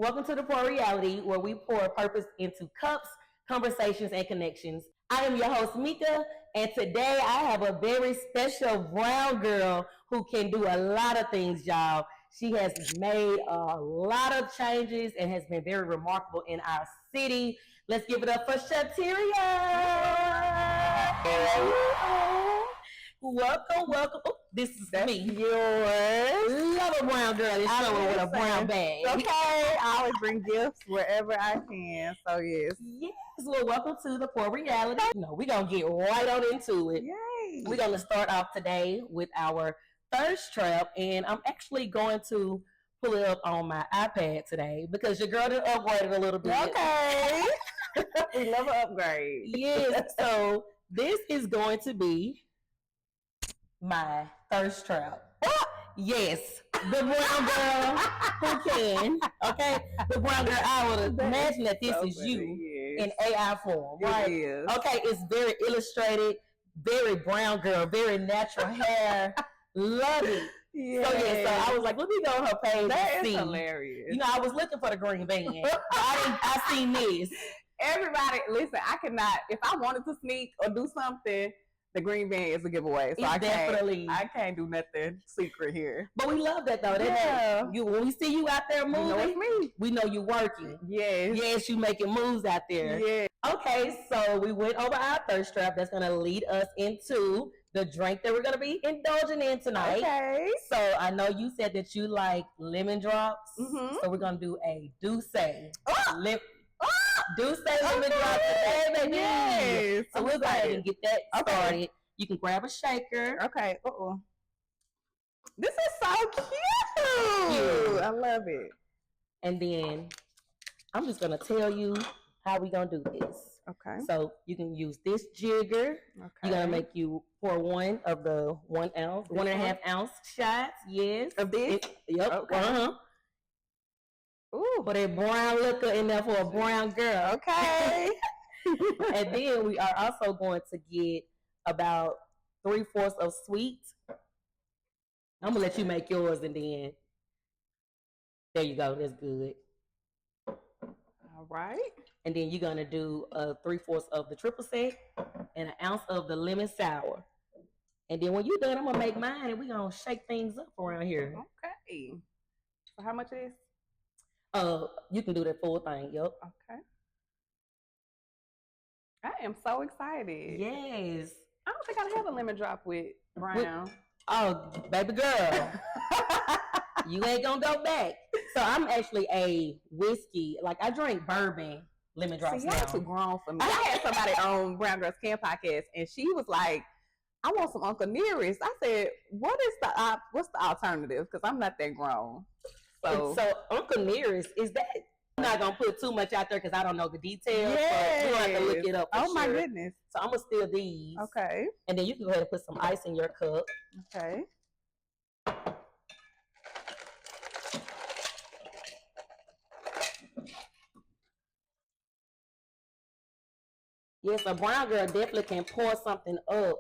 Welcome to the Pour Reality, where we pour purpose into cups, conversations, and connections. I am your host, Mika, and today I have a very special brown girl who can do a lot of things, y'all. She has made a lot of changes and has been very remarkable in our city. Let's give it up for Shateria. Welcome. Oh, this is me. Yours. Love a brown girl. This show with a brown bag. Okay, I always bring gifts wherever I can. So yes. Yes. Well, welcome to the Pour Reality. We're gonna get right on into it. Yay. We're gonna start off today with our thirst trap, and I'm actually going to pull it up on my iPad today because your girl done upgraded a little bit. Okay. We love an upgrade. Yes. So this is going to be my thirst trap. Yes, the brown girl who can. Okay, the brown girl. I would imagine that this is you in AI form, right? It is. Okay, it's very illustrated, very brown girl, very natural hair. Love it. Yes. So I was like, let me go on her page. That and is see. hilarious. I was looking for the green band. I seen this. Everybody, listen, I cannot, if I wanted to sneak or do something, the green band is a giveaway. So I can't do nothing secret here. But we love that though. When we see you out there moving, it's me. We know you working. Yes. Yes, you making moves out there. Yeah. Okay, so we went over our thirst trap. That's gonna lead us into the drink that we're gonna be indulging in tonight. Okay. So I know you said that you like lemon drops. Mm-hmm. So we're gonna do a Dusse. Dusse lemon drop today, baby. Yes. So we'll go ahead and get that started. You can grab a shaker. Okay. This is so cute. I love it. And then I'm just gonna tell you how we gonna do this. Okay. So you can use this jigger. Okay. You're gonna make you pour one of the 1 ounce, 1.5 ounce shots. Yes. Of this? Yep. Okay. Ooh. For that brown liquor in there for a brown girl. Okay. And then we are also going to get about 3/4 of sweet. I'm gonna let you make yours, and then there you go. That's good. All right. And then you're gonna do 3/4 of the triple sec and 1 ounce of the lemon sour. And then when you're done, I'm gonna make mine, and we're gonna shake things up around here. Okay. So how much is? You can do that full thing. Yep. Okay. I am so excited. Yes. I don't think I have a lemon drop with brown. Oh, baby girl. You ain't gonna go back. So I'm actually a whiskey. Like I drink bourbon lemon drops. See, y'all too grown for me. I had somebody on Browngirlscanpodcast, and she was like, "I want some Uncle Nearest." I said, "What's the alternative?" Because I'm not that grown. So Uncle Nearest, is that? I'm not gonna put too much out there because I don't know the details. Yes. But we'll have to look it up. My goodness. So I'm gonna steal these. Okay. And then you can go ahead and put some ice in your cup. Okay. Yes, a brown girl definitely can pour something up.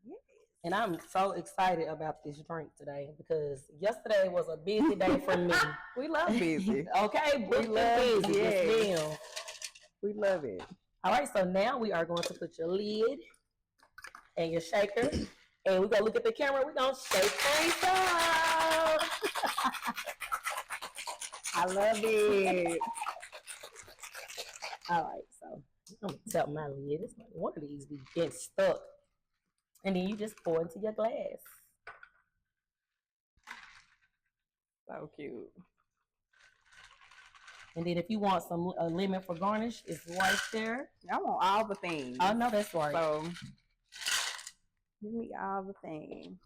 Yes. And I'm so excited about this drink today because yesterday was a busy day for me. We love busy. Okay, we love busy. Yes. We love it. All right, so now we are going to put your lid and your shaker, and we're going to look at the camera. We're going to shake things up. I love it. All right, so I'm going to tap my lid. It's like one of these be getting stuck. And then you just pour into your glass. So cute. And then if you want some lemon for garnish, it's right there. I want all the things. Oh, no, that's right. So, give me all the things.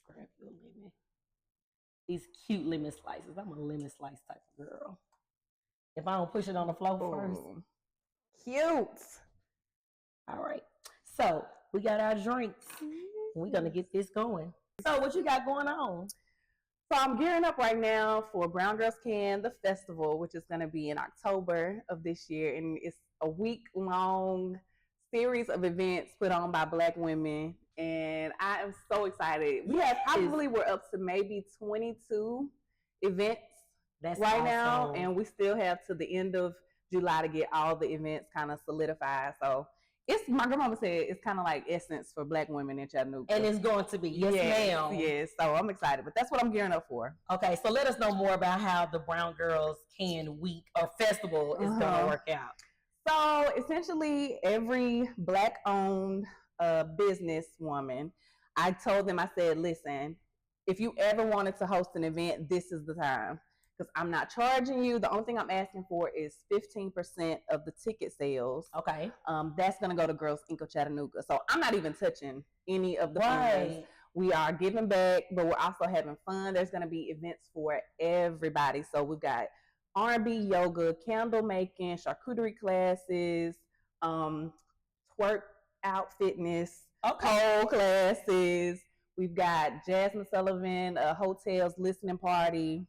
Grab your lemon. These cute lemon slices. I'm a lemon slice type of girl. If I don't push it on the floor first. Cute. All right. So, we got our drinks. We're going to get this going. So, what you got going on? So I'm gearing up right now for Brown Girls Can, the festival, which is going to be in October of this year. And it's a week-long series of events put on by Black women. And I am so excited. We're up to maybe 22 events now, and we still have to the end of July to get all the events kind of solidified. So it's, my grandmama said, it's kind of like Essence for Black women in Chattanooga. And it's going to be. Yes, ma'am. Yes. So I'm excited, but that's what I'm gearing up for. Okay, so let us know more about how the Brown Girls Can Week or Festival is going to work out. So essentially, every Black-owned businesswoman, I told them, I said, listen, if you ever wanted to host an event, this is the time. Because I'm not charging you. The only thing I'm asking for is 15% of the ticket sales. Okay. That's going to go to Girls Inc. of Chattanooga. So I'm not even touching any of the funds. We are giving back, but we're also having fun. There's going to be events for everybody. So we've got R&B yoga, candle making, charcuterie classes, twerk out fitness, pole classes. We've got Jasmine Sullivan, a hotels listening party.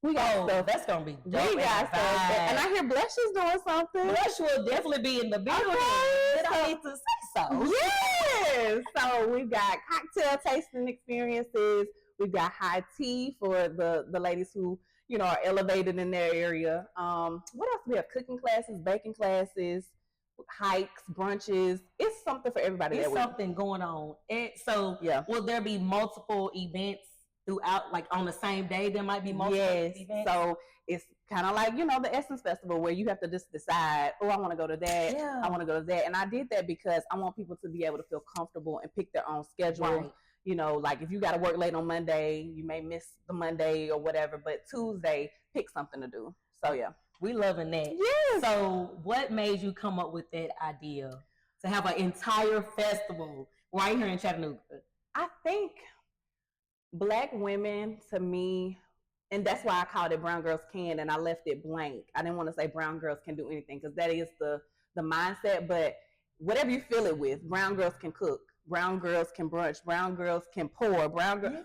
We got stuff. That's gonna be dope. We got stuff, and I hear Blush is doing something. Blush will definitely be in the building. I need to say so. Yes. So we've got cocktail tasting experiences. We've got high tea for the ladies who, you know, are elevated in their area. What else? We have cooking classes, baking classes, hikes, brunches. It's something for everybody. It's something going on. And so, will there be multiple events throughout, like on the same day? There might be multiple events. So it's kind of like, you know, the Essence Festival, where you have to just decide, oh, I want to go to that. I want to go to that. And I did that because I want people to be able to feel comfortable and pick their own schedule. Right. You know, like if you got to work late on Monday, you may miss the Monday or whatever, but Tuesday, pick something to do. So yeah, we loving that. Yes. So what made you come up with that idea to have an entire festival right here in Chattanooga? I think Black women, to me, and that's why I called it Brown Girls Can, and I left it blank. I didn't want to say Brown Girls Can do anything, because that is the mindset. But whatever you fill it with, brown girls can cook, brown girls can brunch, brown girls can pour,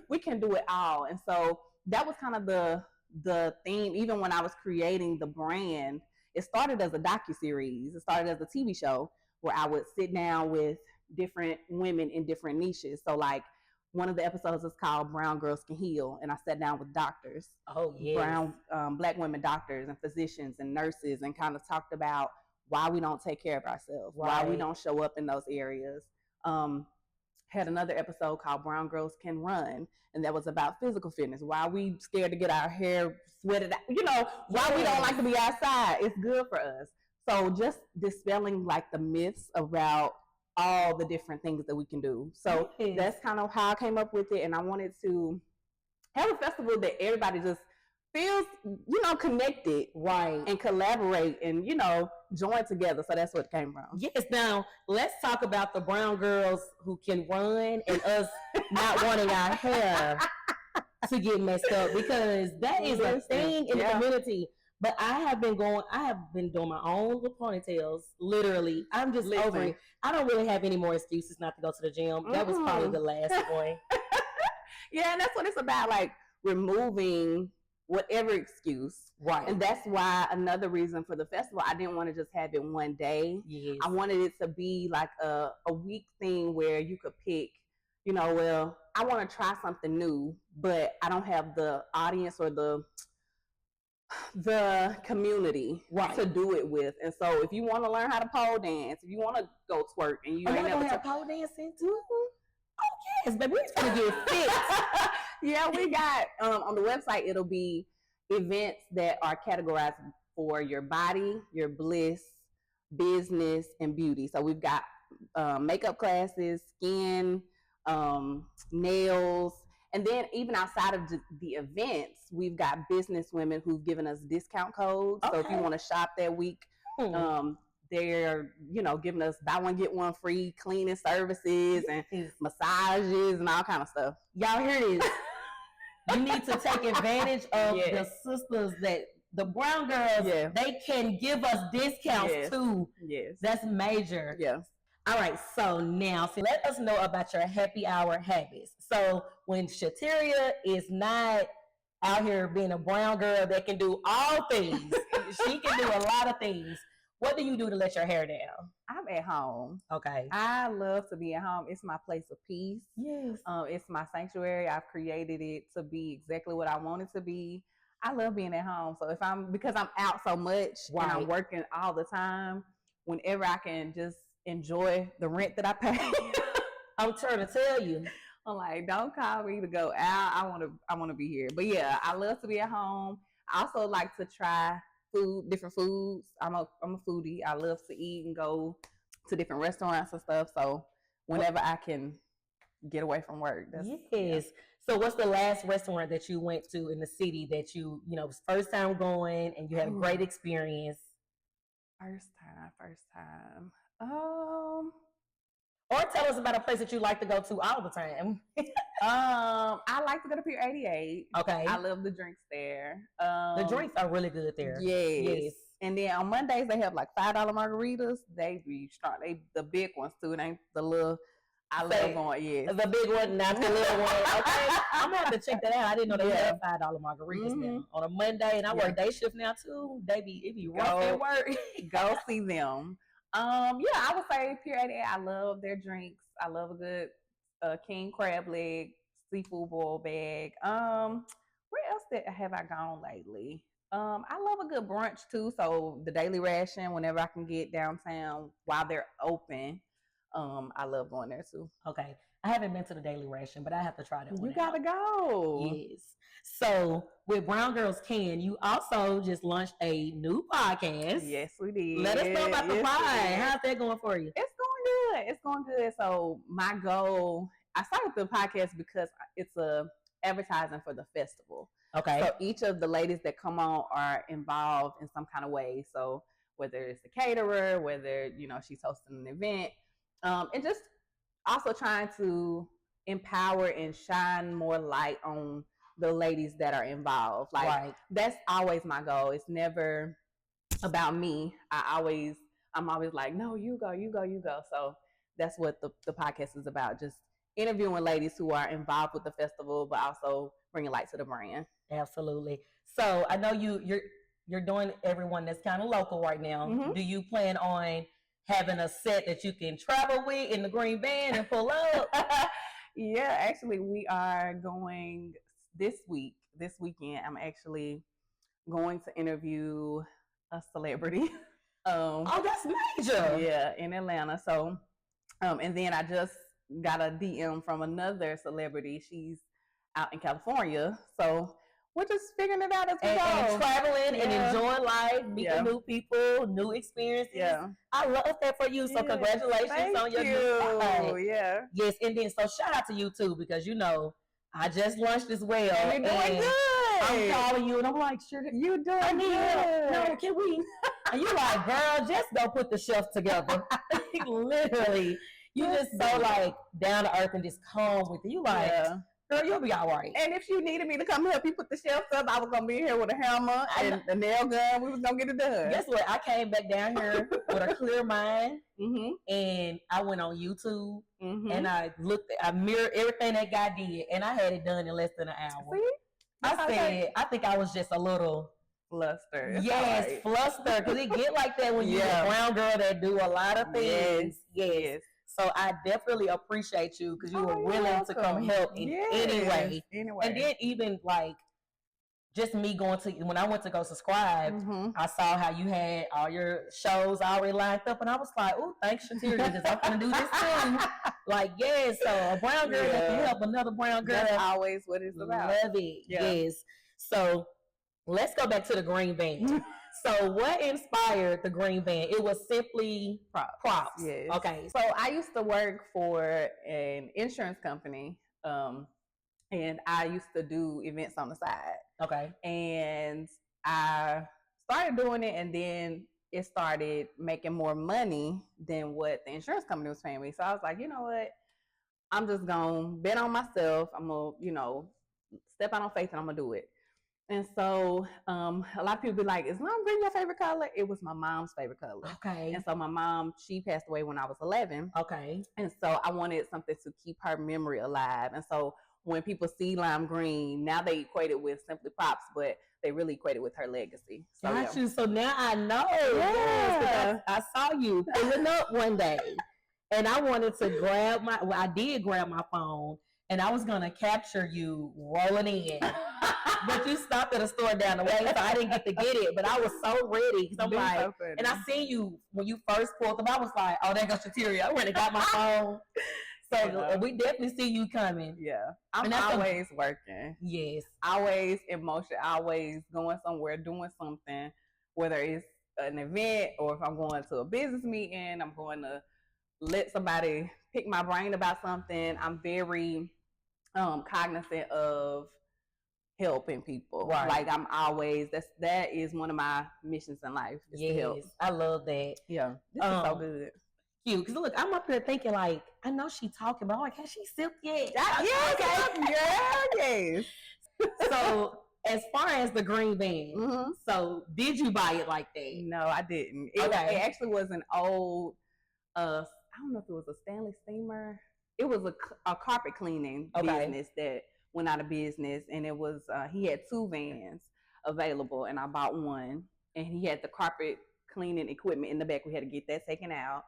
we can do it all. And so that was kind of the theme. Even when I was creating the brand, it started as a docuseries. It started as a TV show where I would sit down with different women in different niches. So like, one of the episodes is called Brown Girls Can Heal, and I sat down with doctors, Black women doctors and physicians and nurses, and kind of talked about why we don't take care of ourselves, why we don't show up in those areas. Had another episode called Brown Girls Can Run, and that was about physical fitness, why we scared to get our hair sweated out, you know, why we don't like to be outside. It's good for us. So just dispelling like the myths about all the different things that we can do. So that's kind of how I came up with it. And I wanted to have a festival that everybody just feels, you know, connected, and collaborate and, you know, join together. So that's what came from. Yes. Now let's talk about the brown girls who can run and us not wanting our hair to get messed up, because that is a thing in the community. But I have been doing my own little ponytails. Literally, I'm just over it. I don't really have any more excuses not to go to the gym. That was probably the last one. Yeah, and that's what it's about, like removing whatever excuse. Right. And that's why another reason for the festival, I didn't want to just have it one day. Yes. I wanted it to be like a week thing where you could pick, you know, well, I want to try something new, but I don't have the audience or the community to do it with. And so if you want to learn how to pole dance, if you want to go twerk and you ain't never have pole dancing too. Oh yes, baby, we're gonna get fit. Yeah, we got on the website, it'll be events that are categorized for your body, your bliss, business, and beauty. So we've got makeup classes, skin, nails. And then even outside of the events, we've got business women who've given us discount codes. So if you want to shop that week, they're, you know, giving us buy one, get one free cleaning services and massages and all kind of stuff. Y'all hear this? You need to take advantage of the sisters that the brown girls, they can give us discounts too. Yes. That's major. Yes. All right, so now let us know about your happy hour habits. So when Shateria is not out here being a brown girl that can do all things, she can do a lot of things. What do you do to let your hair down? I'm at home. Okay. I love to be at home. It's my place of peace. Yes. It's my sanctuary. I've created it to be exactly what I want it to be. I love being at home. So because I'm out so much and I'm working all the time, whenever I can just enjoy the rent that I pay. I'm trying to tell you. I'm like, don't call me to go out. I want to be here. But yeah, I love to be at home. I also like to try different foods. I'm a foodie. I love to eat and go to different restaurants and stuff. So whenever I can get away from work. Yes. Yeah. So what's the last restaurant that you went to in the city that you was first time going and you had a great experience? First time. Or tell us about a place that you like to go to all the time. I like to go to Pier 88. Okay. I love the drinks there. The drinks are really good there. Yes. And then on Mondays they have like $5 margaritas. They be strong. The big ones too. It ain't the little. I love going. Yes. The big one, not the little one. Okay. I'm gonna have to check that out. I didn't know they had $5 margaritas now on a Monday, and I work day shift now too. It be rough at work. Go see them. I would say Pier 88. I love their drinks. I love a good king crab leg, seafood boil bag. Where else have I gone lately? I love a good brunch too. So the Daily Ration, whenever I can get downtown while they're open, I love going there too. Okay, I haven't been to the Daily Ration, but I have to try that one. You gotta go. Yes. So with Brown Girls Can, you also just launched a new podcast. Yes, we did. Let us know about the pod. How's that going for you? It's going good. So my goal, I started the podcast because it's a advertising for the festival. Okay. So each of the ladies that come on are involved in some kind of way. So whether it's a caterer, whether she's hosting an event, and just also trying to empower and shine more light on the ladies that are involved. That's always my goal. It's never about me. I'm always like, no, you go. So that's what the podcast is about. Just interviewing ladies who are involved with the festival, but also bringing light to the brand. Absolutely. So I know you're doing everyone that's kind of local right now. Mm-hmm. Do you plan on having a set that you can travel with in the green van and pull up? Yeah, actually we are going this weekend. I'm actually going to interview a celebrity. That's major. Yeah, in Atlanta. So, and then I just got a DM from another celebrity. She's out in California. So we're just figuring it out as we go. And traveling and enjoying life, meeting new people, new experiences. Yeah. I love that for you. So congratulations on your new site. Yeah. Yes, and then so shout out to you too, because I just launched as well. And you're doing good. I'm calling you and I'm like, sure, you doing good. No, can we? And you're like, girl, just go put the shelf together. Literally. You just so like down to earth and just calm with it. You like, girl, you'll be all right. And if you needed me to come help you put the shelves up, I was gonna be here with a hammer and a nail gun. We was gonna get it done. Guess what? I came back down here with a clear mind, and I went on YouTube and I mirrored everything that guy did, and I had it done in less than an hour. See? I think I was just a little flustered. Yes, flustered, because it get like that when you're a brown girl that do a lot of things. Yes. So I definitely appreciate you because you were willing to come help in any way. And then even like just me when I went to go subscribe, I saw how you had all your shows already lined up, and I was like, oh, thanks, Shateria, because I'm going to do this too. Like, yes, so a brown girl that can help another brown girl. That's always what it's about. Love it, yes. So let's go back to the green van. So what inspired the green van? It was simply props. Yes. Okay. So I used to work for an insurance company, and I used to do events on the side. Okay. And I started doing it, and then it started making more money than what the insurance company was paying me. So I was like, you know what? I'm just going to bet on myself. I'm going to, step out on faith, and I'm going to do it. And so a lot of people be like, is lime green your favorite color? It was my mom's favorite color. Okay. And so my mom, she passed away when I was 11. Okay. And so I wanted something to keep her memory alive. And so when people see lime green, now they equate it with Simply Props, but they really equate it with her legacy. So, got you. So now I know. Yes, I saw you pulling up one day, and I wanted to grab I did grab my phone, and I was gonna capture you rolling in, but you stopped at a store down the way, so I didn't get to get it. But I was so ready because I'm like, so and I seen you when you first pulled up. I was like, oh, there goes Shateria. I went and got my phone. So we definitely see you coming. Yeah. I'm always working. Yes. Always in motion, always going somewhere, doing something, whether it's an event or if I'm going to a business meeting, I'm going to let somebody pick my brain about something. I'm very cognizant of helping people. Right. Like I'm always, that is one of my missions in life. Yes. To help. I love that. Yeah. This is so good. Cute. Because look, I'm up here thinking like, I know she talking, but I'm like, has she sipped yet? Yes, girl, yes. So as far as the green van, so did you buy it like that? No, I didn't. It actually was an old, I don't know if it was a Stanley steamer. It was a carpet cleaning business that went out of business, and it was he had 2 vans available, and I bought one, and he had the carpet cleaning equipment in the back. We had to get that taken out.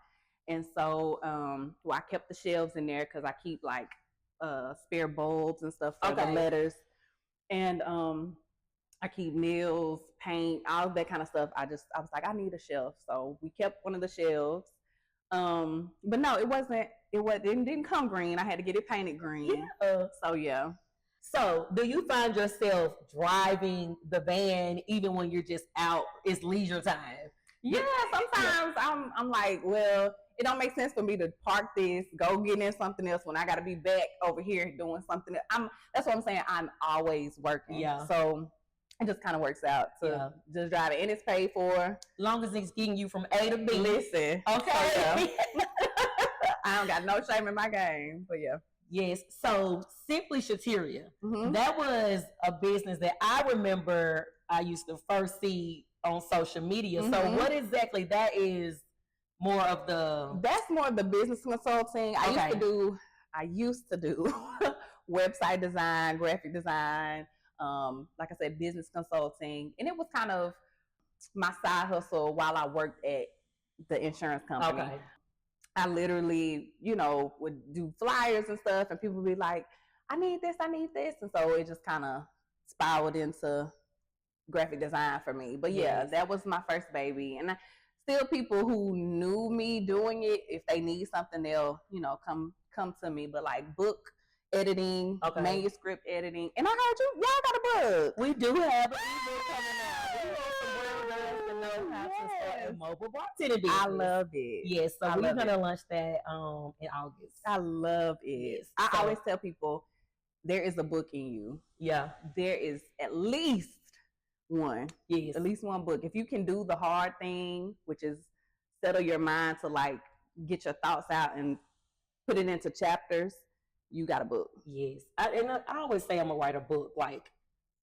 And so, I kept the shelves in there because I keep like spare bulbs and stuff for the letters, and I keep nails, paint, all of that kind of stuff. I was like, I need a shelf, so we kept one of the shelves. But no, it didn't come green. I had to get it painted green. Yeah. So yeah. So do you find yourself driving the van even when you're just out? It's leisure time. Yeah, sometimes I'm like, well, it don't make sense for me to park this, go get in something else when I got to be back over here doing something. That's what I'm saying. I'm always working. Yeah. So it just kind of works out to just drive it, and it's paid for. Long as it's getting you from A to B. Listen. Okay. So, yeah. I don't got no shame in my game, but yeah. Yes. So Simply Shateria, that was a business that I remember I used to first see on social media. So what exactly that is? That's more of the business consulting. I used to do website design, graphic design, like I said, business consulting. And it was kind of my side hustle while I worked at the insurance company. Okay. I literally, would do flyers and stuff, and people would be like, I need this. And so it just kind of spiraled into graphic design for me. But yeah, that was my first baby. And still people who knew me doing it, if they need something, they'll, come to me. But like book editing, manuscript editing. And I heard y'all got a book. We do have an ebook coming out. We want some brown girls to know how to start a mobile bartending business. I love it. Yes, so we're going to launch that in August. I love it. Yes. I always tell people, there is a book in you. Yeah. There is at least one. Yes. At least one book. If you can do the hard thing, which is settle your mind to like get your thoughts out and put it into chapters, you got a book. Yes. I always say I'm going to write a book, like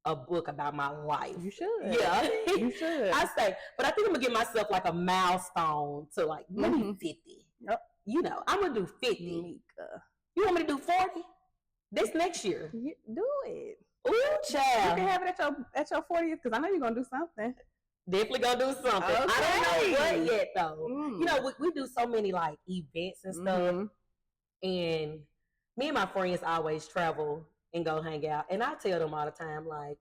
a book about my life. You should. Yeah. You should. I say, but I think I'm going to give myself like a milestone to like maybe 50. Yep. I'm going to do 50. Mika. You want me to do 40? This next year. Do it. Ooh, child. You can have it at your 40th, because I know you're going to do something. Definitely going to do something. Okay. I don't know what yet, though. We do so many, like, events and stuff. And me and my friends always travel and go hang out. And I tell them all the time, like,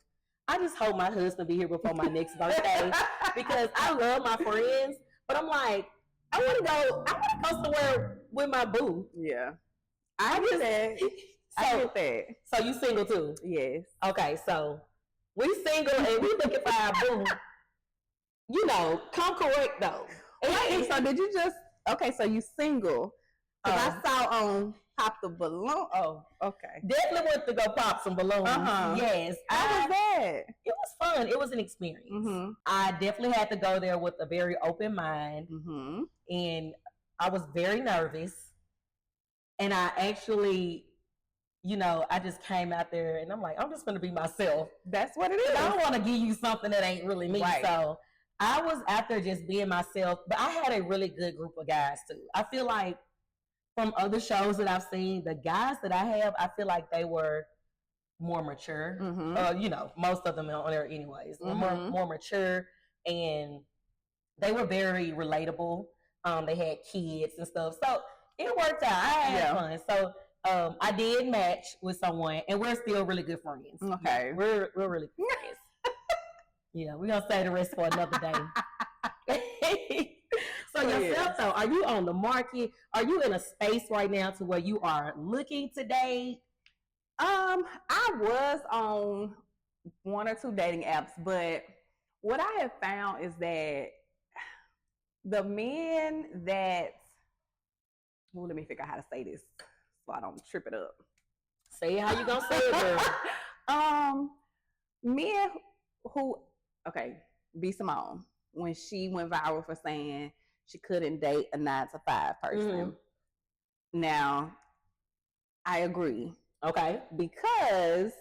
I just hope my husband be here before my next birthday, because I love my friends. But I'm like, I want to go somewhere with my boo. Yeah. I get that. I get that. So you single too? Yes. Okay, so we single and we looking for our boo. Come correct though. Wait, so did you just, so you single? Because I saw on Pop the Balloon. Oh, okay. Definitely went to go pop some balloons. Yes. How was that? It was fun. It was an experience. I definitely had to go there with a very open mind. And I was very nervous. And I actually, I just came out there and I'm like, I'm just going to be myself. That's what it is. I don't want to give you something that ain't really me. Right. So I was out there just being myself, but I had a really good group of guys too. I feel like from other shows that I've seen, the guys that I have, I feel like they were more mature. Most of them on there anyways. More mature, and they were very relatable. They had kids and stuff, so it worked out. I had fun. So I did match with someone, and we're still really good friends. Okay, we're really good friends. Yeah, we're gonna say the rest for another day. So yourself though, are you on the market? Are you in a space right now to where you are looking to date? I was on one or two dating apps, but what I have found is that the men that, well, let me figure out how to say this so I don't trip it up. Say how you gonna say it, girl. Men who, okay, B. Simone, when she went viral for saying she couldn't date a 9-to-5 person. Now, I agree. Okay. Because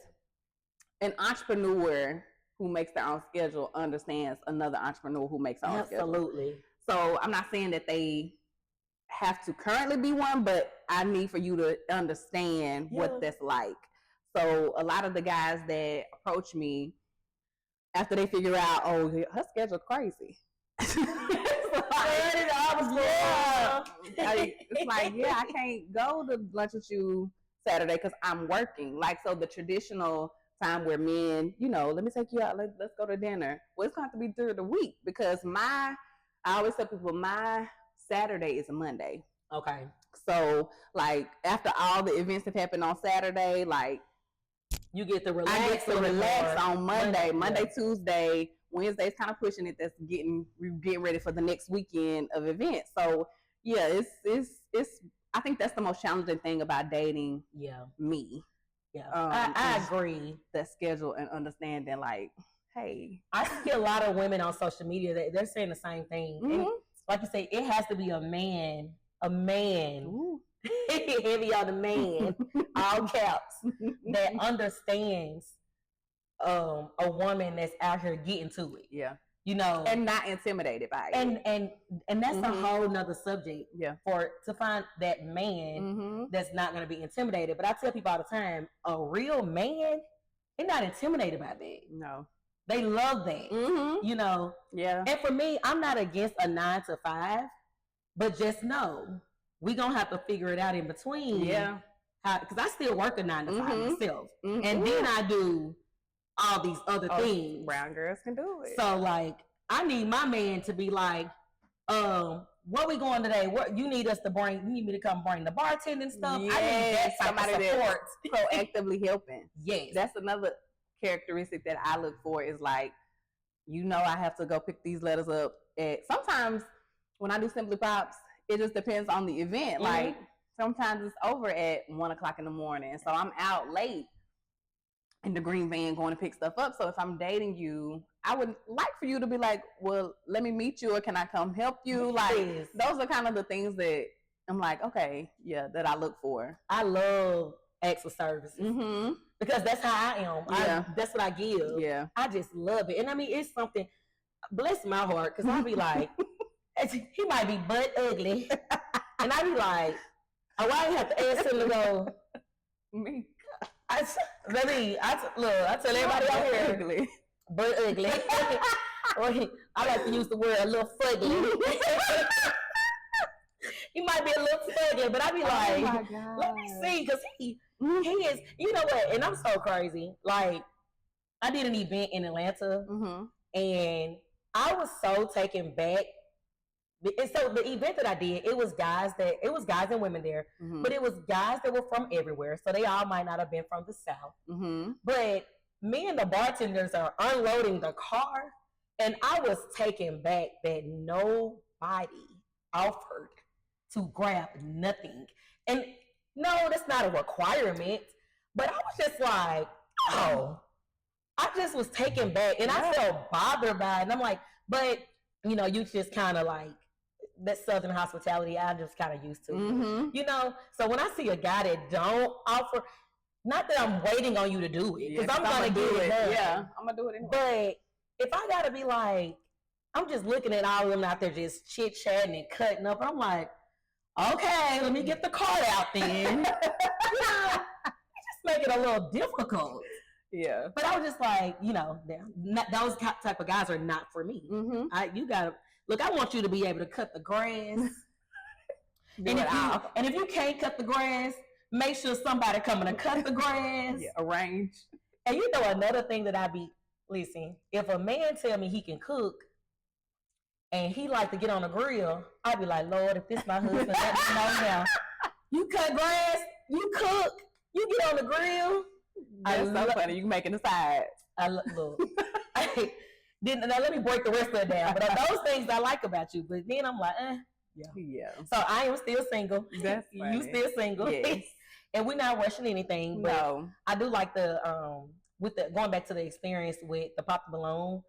an entrepreneur who makes their own schedule understands another entrepreneur who makes their own schedule. Absolutely. So I'm not saying that they have to currently be one, but I need for you to understand what that's like. So a lot of the guys that approach me after they figure out, oh, her schedule crazy. It's like, I can't go to lunch with you Saturday because I'm working. Like, so the traditional time where men, let me take you out, let's go to dinner. Well, it's going to have to be during the week because I always tell people my Saturday is a Monday. Okay. So, like, after all the events have happened on Saturday, like, you get to relax. I get to relax on Monday, Tuesday, Wednesday's kind of pushing it. That's getting ready for the next weekend of events. So it's. I think that's the most challenging thing about dating. Yeah, me. Yeah, I agree. The schedule and understanding, like, hey, I see a lot of women on social media that they're saying the same thing. And like you say, it has to be a man. Ooh. Heavy on the man, all caps, that understands a woman that's out here getting to it. Yeah. And not intimidated by it. And that's a whole nother subject. Yeah. To find that man that's not going to be intimidated. But I tell people all the time, a real man, they're not intimidated by that. No. They love that. Yeah. And for me, I'm not against a 9-to-5, but just know we're going to have to figure it out in between. Yeah. Because I still work a 9-to-5 myself. And then I do all these other things. Brown girls can do it. So, like, I need my man to be like, where we going today? What you need us to bring? You need me to come bring the bartending stuff? Yes, I need that type of support. Proactively helping. Yes. That's another characteristic that I look for is like, I have to go pick these letters up sometimes when I do Simply Pops, it just depends on the event. Like, sometimes it's over at 1:00 in the morning. So I'm out late in the green van going to pick stuff up. So if I'm dating you, I would like for you to be like, well, let me meet you, or can I come help you? Like, those are kind of the things that I'm like, okay, that I look for. I love acts of services because that's how I am. That's what I give. Yeah. I just love it. And I mean, it's something, bless my heart, because I'll be like, he might be butt ugly. And I be like, why do you have to ask him to go? Me. I tell everybody out here, ugly. Butt ugly. Or I like to use the word a little fugly. He might be a little fugly, but I be like, let me see, because he is, you know what? And I'm so crazy. Like, I did an event in Atlanta, and I was so taken back. And so the event that I did, it was guys and women there, but it was guys that were from everywhere. So they all might not have been from the South. But me and the bartenders are unloading the car, and I was taken back that nobody offered to grab nothing. And no, that's not a requirement, but I was just like, oh, I just was taken back, and I felt bothered by it. And I'm like, but you just kind of like, that Southern hospitality, I'm just kind of used to. So when I see a guy that don't offer, not that I'm waiting on you to do it, because I'm gonna do it. Yeah, I'm gonna do it anyway. But if I gotta be like, I'm just looking at all of them out there just chit chatting and cutting up, I'm like, okay, let me get the card out then. It just make it a little difficult. Yeah. But I was just like, you know, those type of guys are not for me. Mm-hmm. You gotta look. I want you to be able to cut the grass. And if you can't cut the grass, make sure somebody coming to cut the grass. Yeah, arrange. And you know another thing that listen, if a man tell me he can cook and he like to get on the grill, I'd be like, Lord, if this my husband, let me know now. You cut grass, you cook, you get on the grill. That's so funny. You making the sides. Look. Now let me break the rest of it down. But those things I like about you. But then I'm like, yeah. So I am still single. That's funny. You still single. Yes. And we're not rushing anything. But no. I do like going back to the experience with the Pop the Balloon.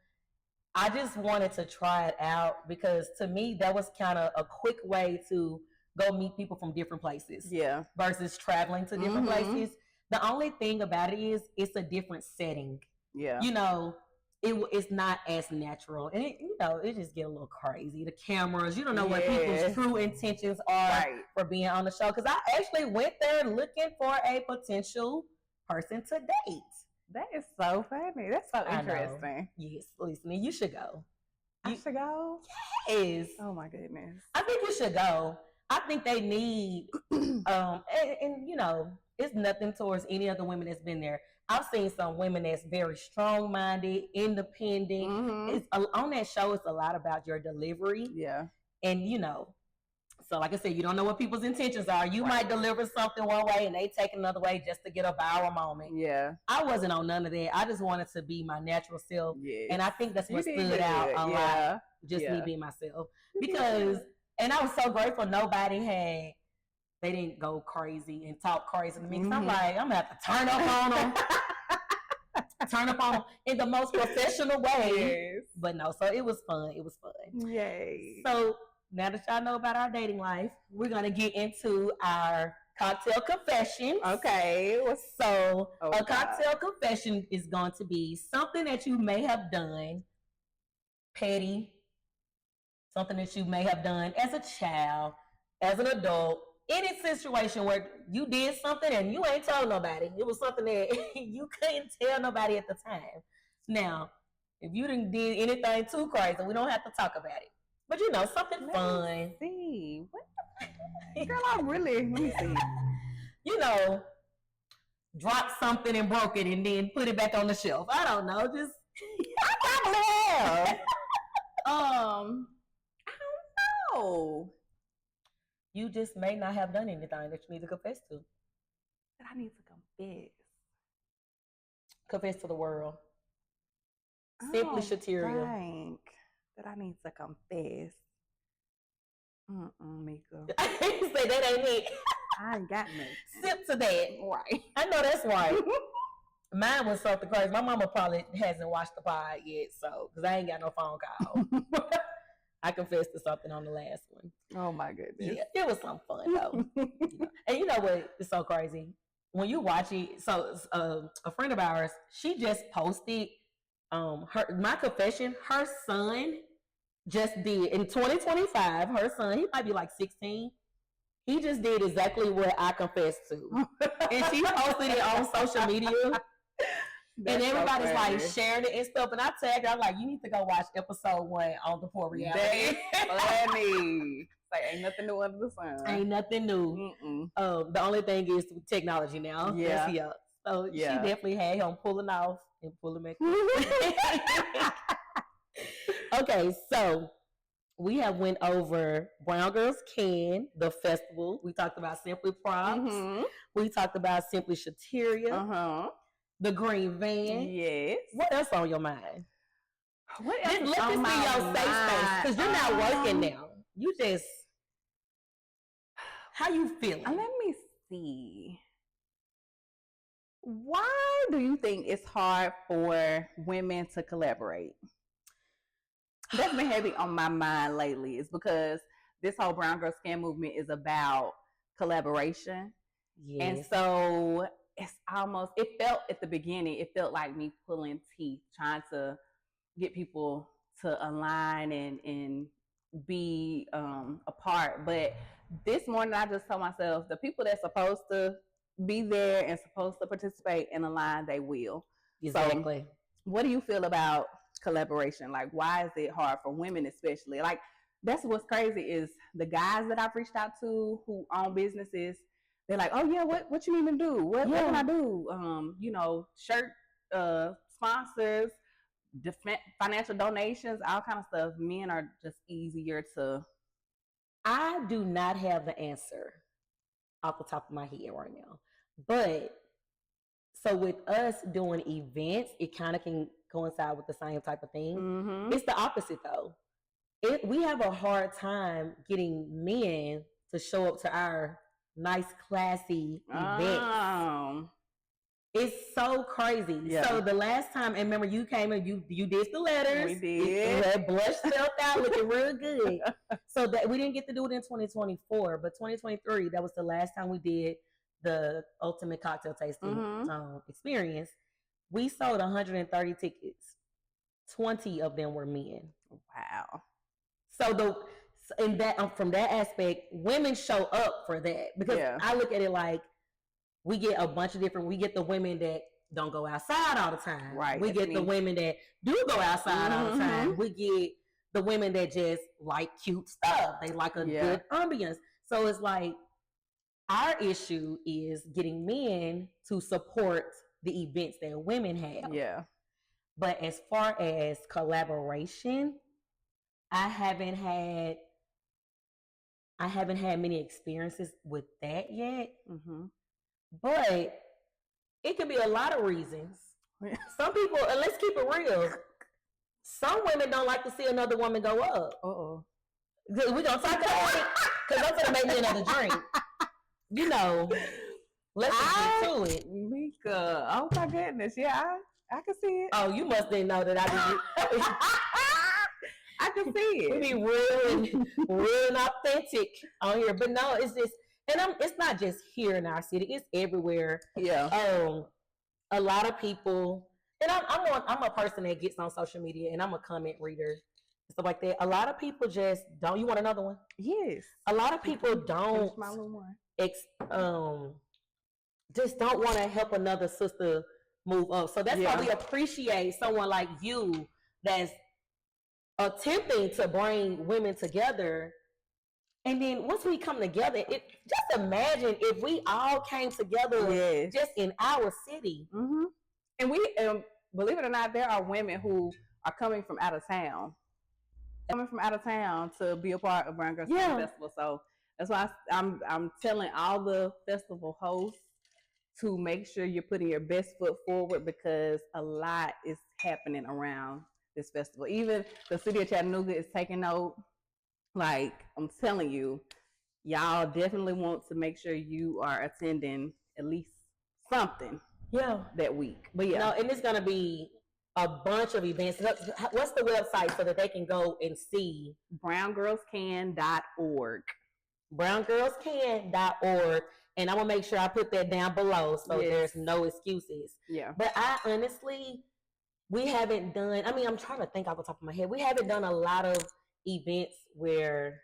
I just wanted to try it out because to me that was kind of a quick way to go meet people from different places. Yeah. Versus traveling to different places. The only thing about it is it's a different setting. Yeah. You know, it's not as natural. And it just get a little crazy. The cameras, you don't know what people's true intentions are for being on the show. Because I actually went there looking for a potential person to date. That is so funny. That's so interesting. Yes, listen, you should go. I should go? Yes. Oh my goodness. I think you should go. I think they need, and you know, it's nothing towards any other women that's been there. I've seen some women that's very strong-minded, independent. It's on that show. It's a lot about your delivery. Yeah. And you know, so like I said, you don't know what people's intentions are. You might deliver something one way and they take another way just to get a viral moment. Yeah. I wasn't on none of that. I just wanted to be my natural self. Yes. And I think that's what stood out a lot. Just me being myself. Because, and I was so grateful they didn't go crazy and talk crazy to me. Because I'm like, I'm going to have to turn up on them. Turn up on them in the most professional way. Yes. But no, so it was fun. It was fun. Yay. So now that y'all know about our dating life, we're going to get into our cocktail confession. Okay. So a cocktail confession is going to be something that you may have done petty, something that you may have done as a child, as an adult, any situation where you did something and you ain't told nobody. It was something that you couldn't tell nobody at the time. Now, if you didn't did anything too crazy, we don't have to talk about it. But you know, something fun. Let me see. What? Girl, let me see. You know, drop something and broke it and then put it back on the shelf. I don't know. Just I probably have. I don't know. You just may not have done anything that you need to confess to. That I need to confess. Confess to the world. Simply Shateria. Think that I need to confess. Mika. Say that ain't it. I ain't got me. Sip to that. Right. I know that's right. Mine was something crazy. My mama probably hasn't watched the pod yet, so because I ain't got no phone call. I confessed to something on the last one. Oh my goodness. Yeah, it was some fun though. And you know what? It's so crazy. When you watch it, so a friend of ours, she just posted my confession. Her son just did in 2025. Her son, he might be like 16. He just did exactly what I confessed to, and she posted it on social media. And everybody's so like sharing it and stuff. And I tagged her, I'm like, you need to go watch episode 1 on the Poor Reality. Funny. Like, ain't nothing new under the sun. Ain't nothing new. The only thing is technology now. Yeah. So she definitely had him pulling off and pulling back. Okay, so we have went over Brown Girls Can, the festival. We talked about Simply Props. We talked about Simply Shateria. The green van. Yes. What else on your mind? What else let this be your safe space because you're not working now. You just how you feeling? Let me see. Why do you think it's hard for women to collaborate? That's been heavy on my mind lately. It's because this whole Brown Girl Scan movement is about collaboration. Yes. And so it's almost, it felt at the beginning, it felt like me pulling teeth, trying to get people to align and be apart. But this morning, I just told myself, the people that's supposed to be there and supposed to participate in a line, they will. Exactly. So, what do you feel about collaboration? Like, why is it hard for women, especially? Like, that's what's crazy is the guys that I've reached out to who own businesses. They're like, oh yeah, what you need me to do? What can I do? Shirt sponsors, financial donations, all kind of stuff. Men are just easier to. I do not have the answer off the top of my head right now, but so with us doing events, it kind of can coincide with the same type of thing. Mm-hmm. It's the opposite though. We have a hard time getting men to show up to our nice, classy events. It's so crazy. Yeah. So the last time, and remember, you came and you did the letters. We did. You had blush felt out, looking real good. So that we didn't get to do it in 2024, but 2023, that was the last time we did the ultimate cocktail tasting experience. We sold 130 tickets. 20 of them were men. Wow. So from that aspect, women show up for that because I look at it like we get a bunch of different. We get the women that don't go outside all the time. Right. We get the women that do go outside all the time. We get the women that just like cute stuff. They like a good ambience. So it's like our issue is getting men to support the events that women have. Yeah. But as far as collaboration, I haven't had many experiences with that yet. Mm-hmm. But it could be a lot of reasons. Some people, and let's keep it real, some women don't like to see another woman go up. Uh-oh. We're going to talk about it because I'm going to make me another drink. You know, let's get to it. Mika, oh my goodness. Yeah, I can see it. Oh, you must didn't know that I did. I can see it. We be real and authentic on here. But no, it's just, and it's not just here in our city. It's everywhere. Yeah. A lot of people, and I'm a person that gets on social media, and I'm a comment reader and stuff like that. A lot of people just don't. You want another one? Yes. A lot of people don't. My little one. Just don't want to help another sister move up. So that's why we appreciate someone like you that's attempting to bring women together. And then once we come together, just imagine if we all came together just in our city. Mm-hmm. And we, believe it or not, there are women who are coming from out of town. To be a part of Browngirlscan Festival. So that's why I'm telling all the festival hosts to make sure you're putting your best foot forward because a lot is happening around this festival. Even the city of Chattanooga is taking note. Like, I'm telling you, y'all definitely want to make sure you are attending at least something that week. But and it's going to be a bunch of events. What's the website so that they can go and see? Browngirlscan.org. Browngirlscan.org. And I'm going to make sure I put that down below so there's no excuses. Yeah. But I honestly, we haven't done, I'm trying to think off the top of my head. We haven't done a lot of events where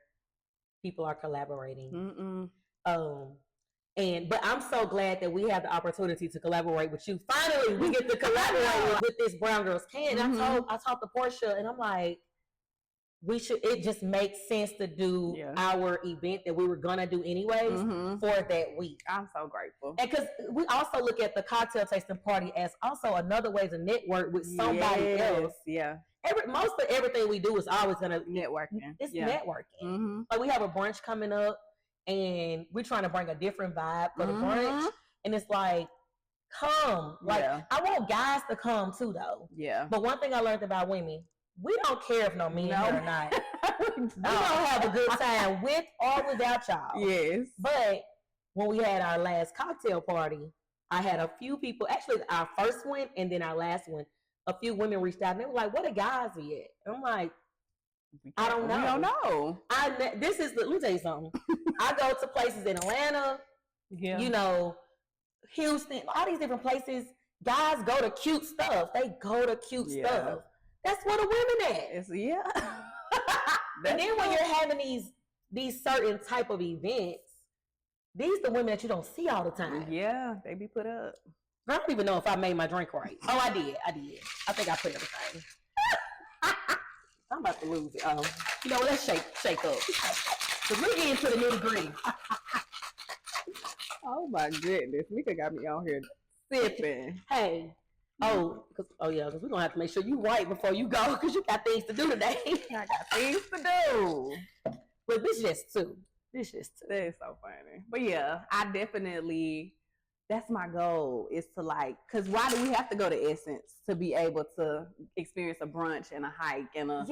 people are collaborating. But I'm so glad that we have the opportunity to collaborate with you. Finally, we get to collaborate with this Brown Girls Can. I talked to Portia, and I'm like, it just makes sense to do our event that we were gonna do anyways for that week. I'm so grateful. And because we also look at the cocktail tasting party as also another way to network with somebody else. Yeah. Most of everything we do is always gonna networking. It's networking. Like we have a brunch coming up, and we're trying to bring a different vibe for the brunch. And it's like, come. Like I want guys to come too, though. Yeah. But one thing I learned about women, we don't care if no men here or not. We gonna have a good time with or without y'all. Yes. But when we had our last cocktail party, I had a few people, actually our first one and then our last one, a few women reached out and they were like, "What are guys yet?" And I'm like, I don't know. We don't know. let me tell you something. I go to places in Atlanta, Houston, all these different places. Guys go to cute stuff. They go to cute stuff. That's where the women at. And then when you're having these certain type of events, These the women that you don't see all the time. Yeah, they be put up. I don't even know if I made my drink right. Oh, I did. I think I put everything. I'm about to lose it. You know what? Let's shake up. So we're getting to the nitty gritty. Oh my goodness, Mika got me on here sipping. Hey. Because we're gonna have to make sure you right before you go because you got things to do today. I got things to do. But this just two. That is so funny. But yeah, I definitely, that's my goal, is to like, because why do we have to go to Essence to be able to experience a brunch and a hike and a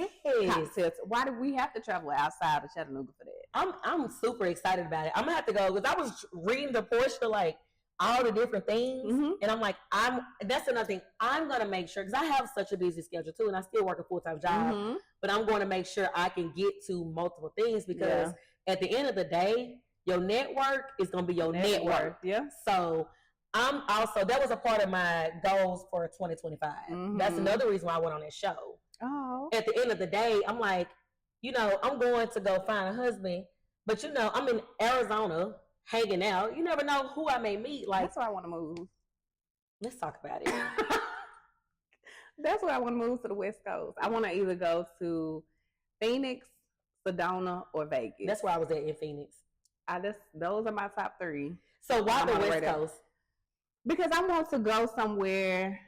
cocktail? Why do we have to travel outside of Chattanooga for that? I'm super excited about it. I'm gonna have to go because I was reading the portion of like all the different things, and I'm like, that's another thing. I'm gonna make sure, because I have such a busy schedule too, and I still work a full-time job, but I'm going to make sure I can get to multiple things because at the end of the day, your network is going to be your network. Yeah. So I'm also, that was a part of my goals for 2025. That's another reason why I went on that show. Oh. At the end of the day, I'm like, I'm going to go find a husband, but I'm in Arizona hanging out. You never know who I may meet. Like, that's why I want to move. Let's talk about it. That's why I want to move to the West Coast. I want to either go to Phoenix, Sedona, or Vegas. That's where I was at in Phoenix. Those are my top 3. So why the West Coast? Because I want to go somewhere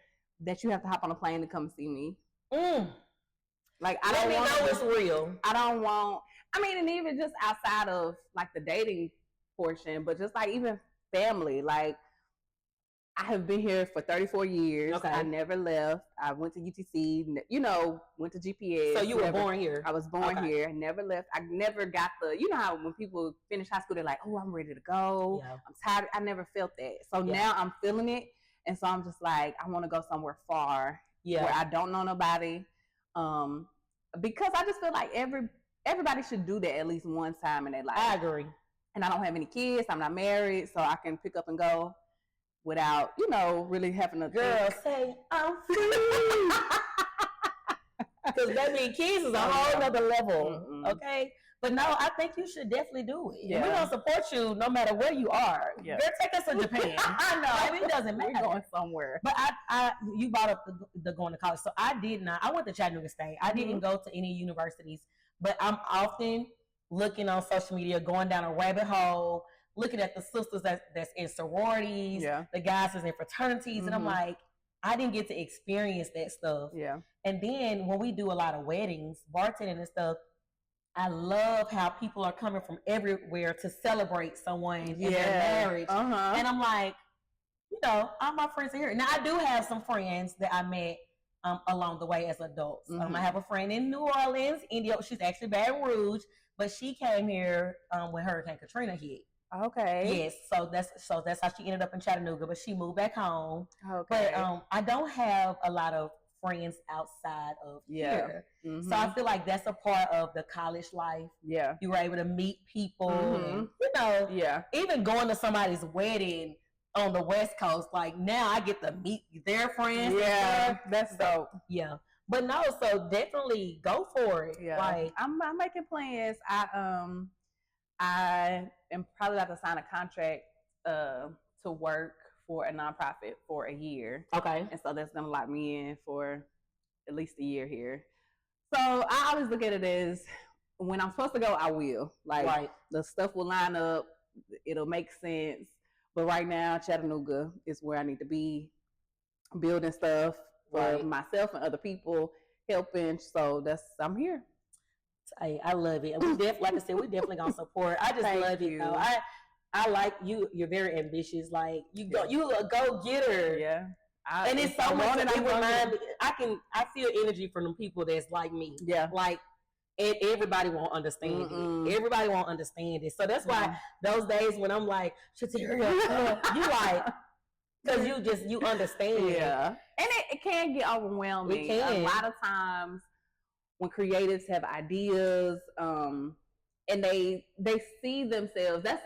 that you have to hop on a plane to come see me. Like, I don't want to know it's real. I don't want, and even just outside of like the dating portion, but just like even family, like I have been here for 34 years. Okay. I never left. I went to UTC, went to GPS. So you were born here? I was born here. Never left. I never got how when people finish high school, they're like, oh, I'm ready to go. Yeah. I'm tired. I never felt that. So now I'm feeling it. And so I'm just like, I want to go somewhere far where I don't know nobody. Because I just feel like everybody should do that at least one time in their life. I agree. And I don't have any kids. I'm not married, so I can pick up and go without, really having a girl say I'm free. Because baby, kids is a whole other level. Okay, but no, I think you should definitely do it. Yeah. We're gonna support you no matter where you are. Yeah. Girl, take us to Japan. I know it doesn't matter. We're going somewhere. But you brought up the going to college, so I did not. I went to Chattanooga State. I didn't go to any universities, but I'm often looking on social media, going down a rabbit hole, looking at the sisters that's in sororities, the guys that's in fraternities, and I'm like, I didn't get to experience that stuff. Yeah. And then when we do a lot of weddings, bartending and stuff, I love how people are coming from everywhere to celebrate someone in their marriage. And I'm like, all my friends are here. Now, I do have some friends that I met along the way as adults. I have a friend in New Orleans, India. She's actually Baton Rouge, but she came here when Hurricane Katrina hit. Okay. Yes, so that's how she ended up in Chattanooga, but she moved back home. Okay. But I don't have a lot of friends outside of here. So I feel like that's a part of the college life. Yeah. You were able to meet people and, even going to somebody's wedding on the West Coast, like now I get to meet their friends. Yeah, that's dope. Yeah. But no, so definitely go for it. Yeah. Like I'm making plans. I am probably about to sign a contract to work for a nonprofit for a year. Okay. And so that's gonna lock me in for at least a year here. So I always look at it as when I'm supposed to go, I will. Like the stuff will line up, it'll make sense. But right now, Chattanooga is where I need to be, building stuff for myself and other people, helping. So I'm here. I love it. And like I said, we definitely gonna support. I just love it though. I like you. You're very ambitious. Like you a go getter. Yeah. And it's so much. I feel energy from the people that's like me. Yeah. Like, and everybody won't understand it. Everybody won't understand it. So that's why those days when I'm like, Shateria, you like, because you understand. Yeah. And it can get overwhelming. It can. A lot of times when creatives have ideas, and they see themselves, that's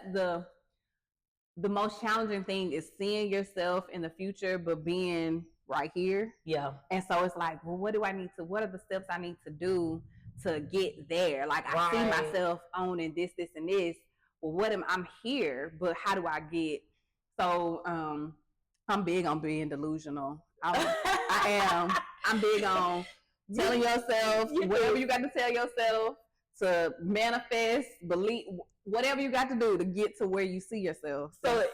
the most challenging thing is seeing yourself in the future, but being right here. Yeah. And so it's like, well, what are the steps I need to do to get there? Like I see myself owning this, and this, well, I'm here, but how do I get? So I'm big on being delusional. I am. I'm big on telling yourself whatever you got to tell yourself to manifest, believe, whatever you got to do to get to where you see yourself. So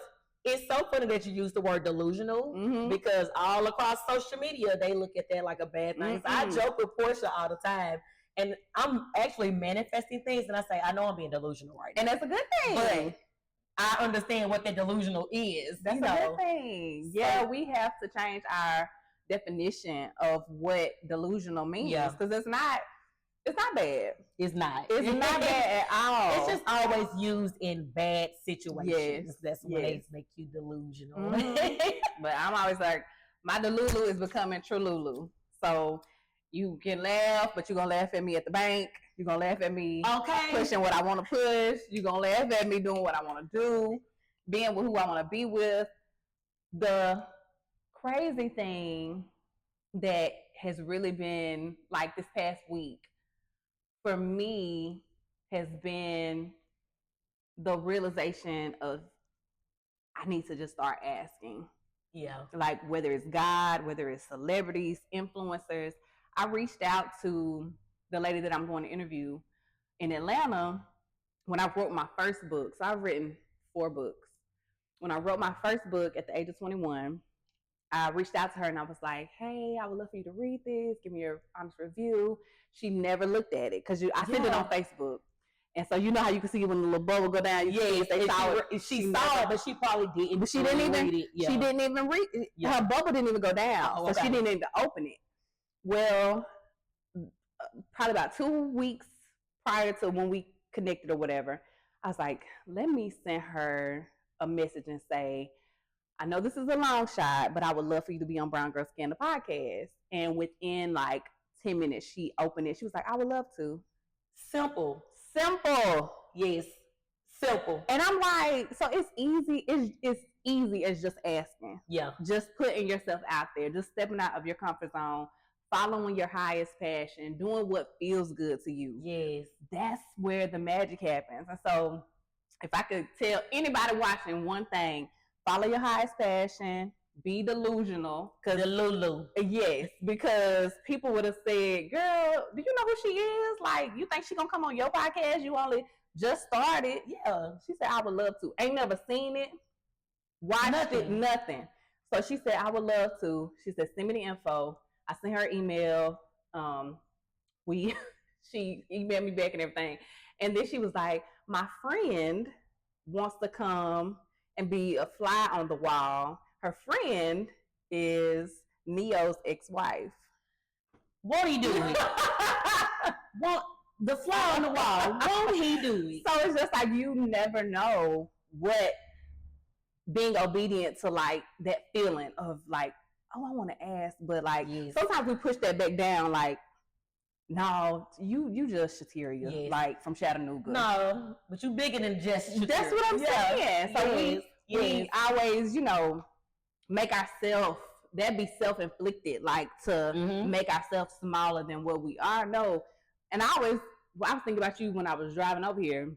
it's so funny that you use the word delusional because all across social media, they look at that like a bad thing. So I joke with Portia all the time. And I'm actually manifesting things, and I say, I know I'm being delusional right now. And that's a good thing. But I understand what that delusional is. That's a good thing. Yeah, we have to change our definition of what delusional means. Because it's not bad. It's not. It's not bad at all. It's just always used in bad situations. That's what they make you delusional. But I'm always like, my DeLuLu is becoming TruLuLu. So you can laugh, but you're going to laugh at me at the bank. You're going to laugh at me pushing what I want to push. You're going to laugh at me doing what I want to do, being with who I want to be with. The crazy thing that has really been like this past week for me has been the realization of I need to just start asking. Yeah. Like whether it's God, whether it's celebrities, influencers. I reached out to the lady that I'm going to interview in Atlanta when I wrote my first book. So I've written 4 books. When I wrote my first book at the age of 21, I reached out to her and I was like, hey, I would love for you to read this. Give me your honest review. She never looked at it because I sent it on Facebook. And so you know how you can see when the little bubble go down. She saw it, but she probably didn't. But she didn't even read it. She didn't even read it. Her bubble didn't even go down. So she didn't even open it. Well, probably about 2 weeks prior to when we connected or whatever, I was like, let me send her a message and say, I know this is a long shot, but I would love for you to be on Brown Girl Scan, the podcast. And within like 10 minutes, she opened it. She was like, I would love to. Simple. Yes. Simple. And I'm like, so it's easy. It's easy as just asking. Yeah. Just putting yourself out there, just stepping out of your comfort zone, following your highest passion, doing what feels good to you. Yes. That's where the magic happens. And so if I could tell anybody watching one thing, follow your highest passion, be delusional. DeLuLu. Yes, because people would have said, girl, do you know who she is? Like, you think she gonna come on your podcast? You only just started. Yeah. She said, I would love to. Ain't never seen it, watched it, nothing. So she said, I would love to. She said, send me the info. I sent her an email. She emailed me back and everything. And then she was like, my friend wants to come and be a fly on the wall. Her friend is Neo's ex-wife. Won't he do it? The fly on the wall. Won't he do it? So it's just like you never know what being obedient to like that feeling of like, oh, I want to ask, but like sometimes we push that back down. Like, no, you just Shateria, like from Chattanooga. No, but you bigger than just Shateria. That's what I'm saying. So we always, make ourselves, that be self-inflicted, like to make ourselves smaller than what we are. No. And I was thinking about you when I was driving over here.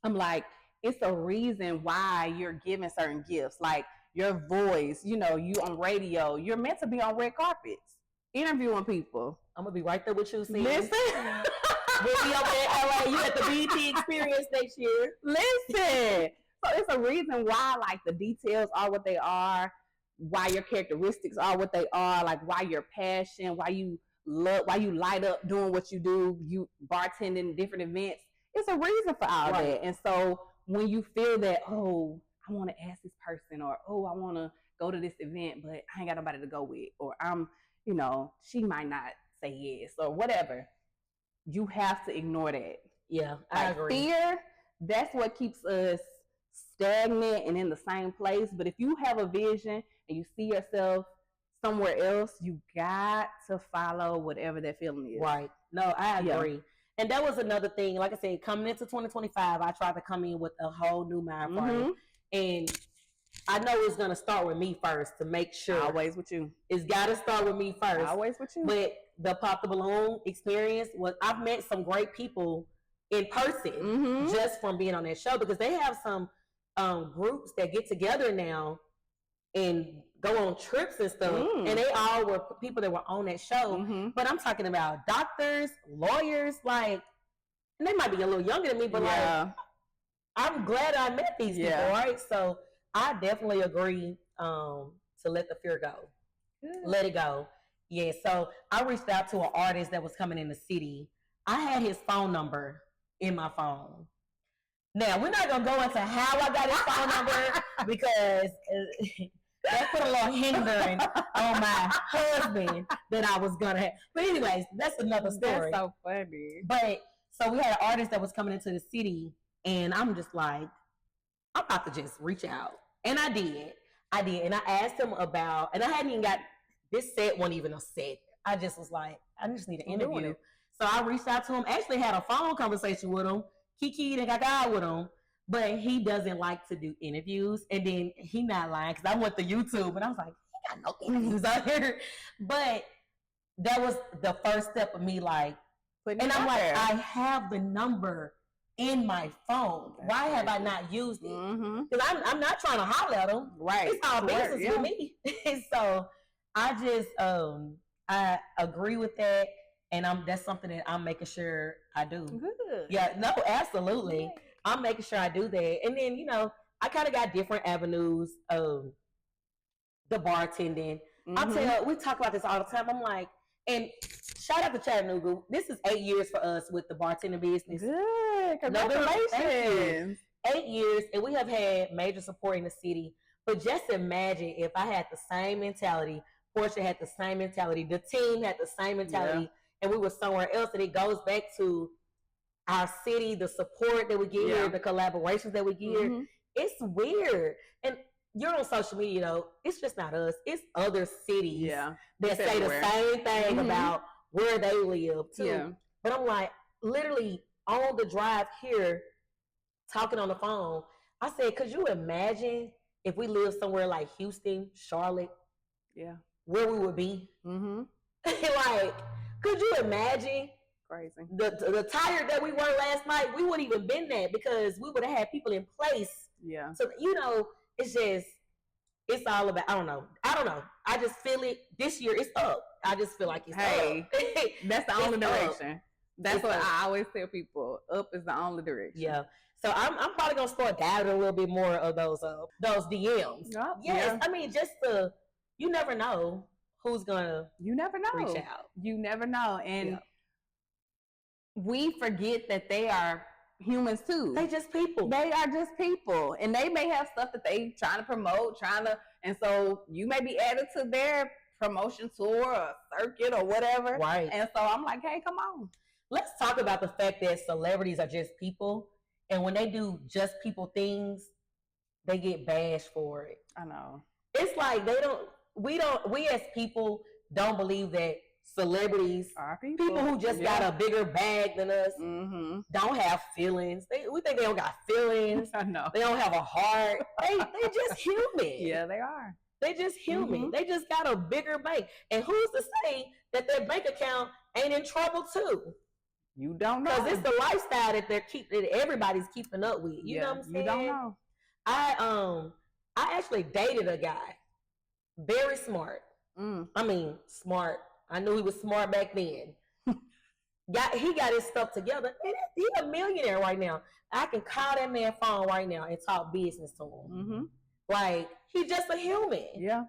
I'm like, it's a reason why you're given certain gifts. Like your voice, you on radio, you're meant to be on red carpets, interviewing people. I'm going to be right there with you. Listen. We'll be over there in LA. You at the BT Experience next year. Listen. So it's a reason why, like, the details are what they are, why your characteristics are what they are, like, why your passion, why you light up doing what you do, you bartending different events. It's a reason for all that. And so when you feel that, oh, I want to ask this person, or, oh, I want to go to this event, but I ain't got nobody to go with, or I'm, she might not say yes, or whatever, you have to ignore that. Yeah, I agree. Fear, that's what keeps us stagnant and in the same place. But if you have a vision and you see yourself somewhere else, you got to follow whatever that feeling is. Right. No, I agree. And that was another thing. Like I said, coming into 2025, I tried to come in with a whole new mind frame. And I know it's going to start with me first to make sure. Always with you. It's got to start with me first. Always with you. But the Pop the Balloon experience was, I've met some great people in person just from being on that show, because they have some groups that get together now and go on trips and stuff, and they all were people that were on that show. But I'm talking about doctors, lawyers, like, and they might be a little younger than me, but like, I'm glad I met these people, right? So I definitely agree to let the fear go. Let it go. Yeah, so I reached out to an artist that was coming in the city. I had his phone number in my phone. Now, we're not going to go into how I got his phone number because that put a little hindering on my husband that I was going to have. But anyways, that's another story. That's so funny. But so we had an artist that was coming into the city, and I'm just like, I'm about to just reach out. And I did. And I asked him about, and I hadn't even got, this set wasn't even a set. I just was like, I just need an interview. So I reached out to him, actually had a phone conversation with him, kiki and gaga with him, but he doesn't like to do interviews. And then he not lying, because I went to YouTube and I was like, he got no interviews out here. But that was the first step of me, like, and I'm like, I have the number in my phone. Why have I not used it? Because I'm not trying to holler at them. Right. It's all business with me. So I just I agree with that, and that's something that I'm making sure I do. Good. Yeah, no, absolutely. Good. I'm making sure I do that. And then, you know, I kind of got different avenues of the bartending. I'll tell you, we talk about this all the time. I'm like, and shout out to Chattanooga. This is 8 years for us with the bartending business. Good. Congratulations. 8 years, and we have had major support in the city. But just imagine if I had the same mentality, Portia had the same mentality, the team had the same mentality, and we were somewhere else. And it goes back to our city, the support that we get here, the collaborations that we get here. It's weird. And you're on social media, though. It's just not us. It's other cities that say the same thing about where they live, too. Yeah. But I'm like, literally on the drive here, talking on the phone, I said, could you imagine if we lived somewhere like Houston, Charlotte? Yeah. Where we would be? Like, could you imagine? Crazy. The tired that we were last night, we wouldn't even been there because we would have had people in place. Yeah. So, you know, it's just, it's all about, I don't know. I just feel it. This year, it's up. I just feel like it's up. That's the only direction. That's what I always tell people. Up is the only direction. Yeah. So I'm probably going to start gathering a little bit more of those DMs. Yep. Yes. I mean, just you never know who's going to reach out. You never know. And we forget that they are humans too. They just people. They are just people. And they may have stuff that they trying to promote, and so you may be added to their promotion tour or circuit or whatever. Right. And so I'm like, hey, come on. Let's talk about the fact that celebrities are just people. And when they do just people things, they get bashed for it. I know. It's like we as people don't believe that celebrities, people who just got a bigger bag than us, don't have feelings. We think they don't got feelings. I know. They don't have a heart. They just human. Yeah, they are. They just human. They just got a bigger bank. And who's to say that their bank account ain't in trouble too? You don't know. Because it's the lifestyle that everybody's keeping up with. You know what I'm saying? You don't know. I actually dated a guy. Very smart. I mean, smart. I knew he was smart back then. He got his stuff together. And he's a millionaire right now. I can call that man phone right now and talk business to him. Like, he's just a human. Yeah.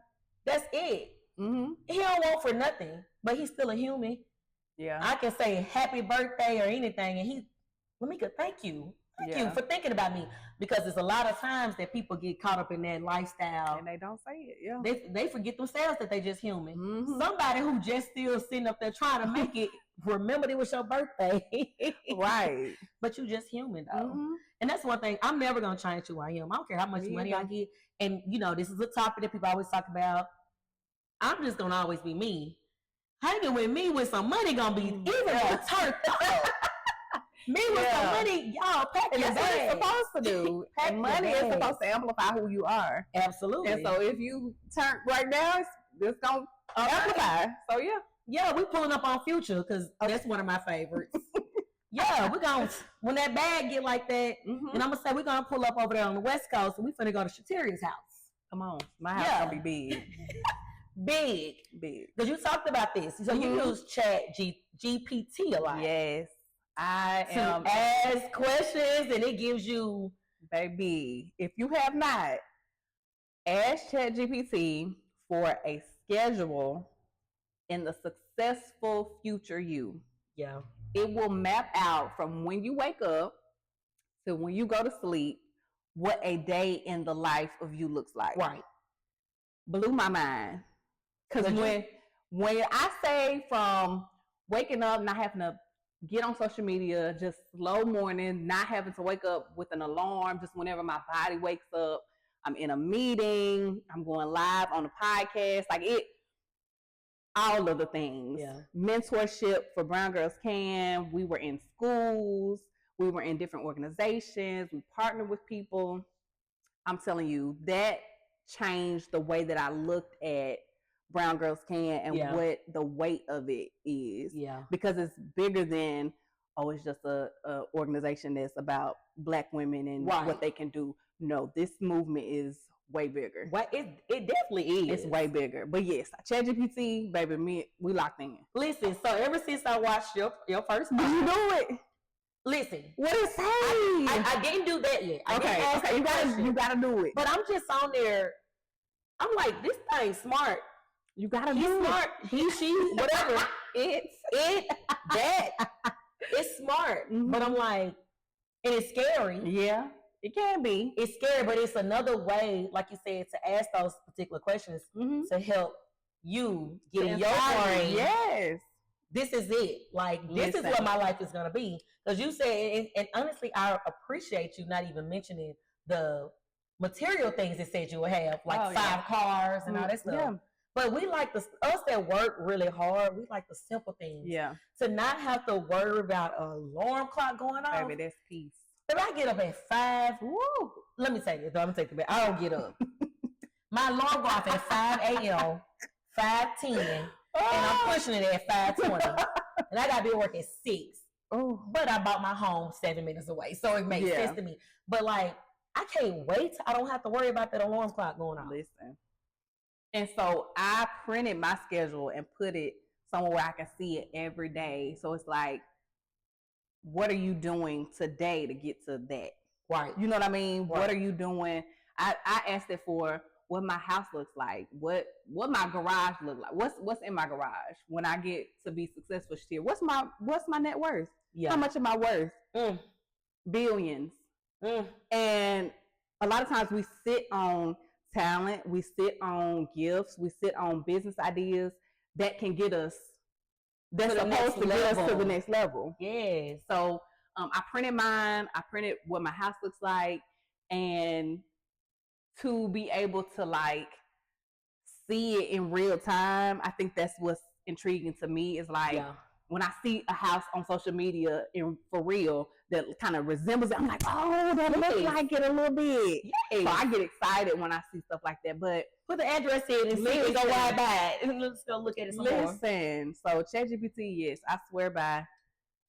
That's it. He don't want for nothing, but he's still a human. Yeah. I can say happy birthday or anything, and Lamika, thank you. Thank you for thinking about me. Because there's a lot of times that people get caught up in that lifestyle. And they don't say it. Yeah. They forget themselves that they just human. Somebody who just still sitting up there trying to make it, remember it was your birthday. Right. But you just human though. And that's one thing. I'm never going to change who I am. I don't care how much money I get. And you know, this is a topic that people always talk about. I'm just going to always be me. Hanging with me with some money going to be even more turned up. Me with some money, y'all, pack your bag. That's what it's supposed to do. And money is supposed to amplify who you are. Absolutely. And so if you turn right now, it's going to amplify. So yeah. Yeah, we pulling up on Future because that's one of my favorites. Yeah, we're going to, when that bag get like that, and I'm going to say we're going to pull up over there on the West Coast and we finna go to Shateria's house. Come on. My house gonna be big. Big. Because you talked about this. So you use GPT a lot. Yes. I am. Ask questions and it gives you. Baby, if you have not, ask ChatGPT for a schedule in the successful future you. Yeah. It will map out from when you wake up to when you go to sleep what a day in the life of you looks like. Right. Blew my mind. Because when I say from waking up, not having to get on social media, just slow morning, not having to wake up with an alarm, just whenever my body wakes up, I'm in a meeting, I'm going live on a podcast, like it, all of the things. Yeah. Mentorship for Brown Girls Can. We were in schools. We were in different organizations. We partnered with people. I'm telling you, that changed the way that I looked at Brown Girls Can and what the weight of it is. Yeah. Because it's bigger than, it's just a organization that's about Black women and what they can do. No, this movement is way bigger. It definitely is. It's way bigger. But yes, ChatGPT, baby, we locked in. Listen, so ever since I watched your first Did you do it? Listen. What is saying? I didn't do that yet. Okay, you gotta do it. But I'm just on there. I'm like, this thing's smart. You gotta He's do smart. it. He, she, whatever. It's smart. Mm-hmm. But I'm like, and it's scary. Yeah. It can be. It's scary, but it's another way, like you said, to ask those particular questions to help you get in your brain. Yes. This is it. Like, this is what my life is going to be. Because you said, and honestly, I appreciate you not even mentioning the material things it said you would have, like 5 cars and all that stuff. Yeah. But we like us that work really hard, we like the simple things. Yeah. To not have to worry about an alarm clock going on. Baby, that's peace. If I get up at 5, let me say this. I'm going to take the bed. I don't get up. My alarm go off at 5 a.m., 5:10, and I'm pushing it at 5:20. And I got to be at work at 6. Oh. But I bought my home 7 minutes away, so it makes sense to me. But, like, I can't wait. I don't have to worry about that alarm clock going on. Listen. And so I printed my schedule and put it somewhere where I can see it every day. So it's like, what are you doing today to get to that? Right. You know what I mean? Right. What are you doing? I asked it for what my house looks like, what my garage look like, what's in my garage when I get to be successful here. What's my net worth? Yeah. How much am I worth? Billions. And a lot of times we sit on talent, we sit on gifts, we sit on business ideas that can get us that's supposed to get us to the next level. Yeah. So I printed mine. I printed what my house looks like, and to be able to like see it in real time, I think that's what's intriguing to me. Is like when I see a house on social media for real that kind of resembles it, I'm like, oh, that looks like it a little bit. Yes. So I get excited when I see stuff like that. But put the address in and see it, go right by it. Let's go look at it some more. Listen, so ChatGPT, yes, I swear by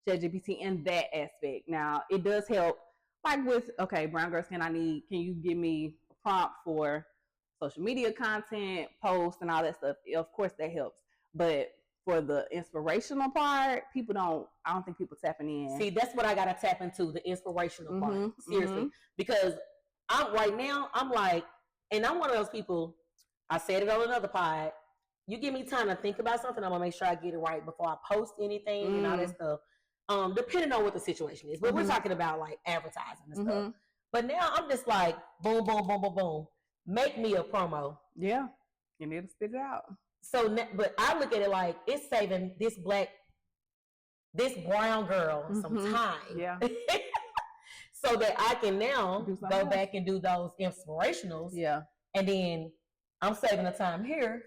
ChatGPT in that aspect. Now, it does help, like with, okay, Brown Girls, can you give me a prompt for social media content, posts, and all that stuff? Of course, that helps. But for the inspirational part, I don't think people tapping in. See, that's what I got to tap into, the inspirational part. Seriously. Because right now, I'm like, and I'm one of those people, I said it on another pod, you give me time to think about something, I'm going to make sure I get it right before I post anything and all that stuff. Depending on what the situation is. But we're talking about like advertising and stuff. But now I'm just like, boom, boom, boom, boom, boom. Make me a promo. Yeah. You need to spit it out. So, but I look at it like it's saving this brown girl some time. Yeah. So that I can now go back and do those inspirationals. Yeah. And then I'm saving the time here.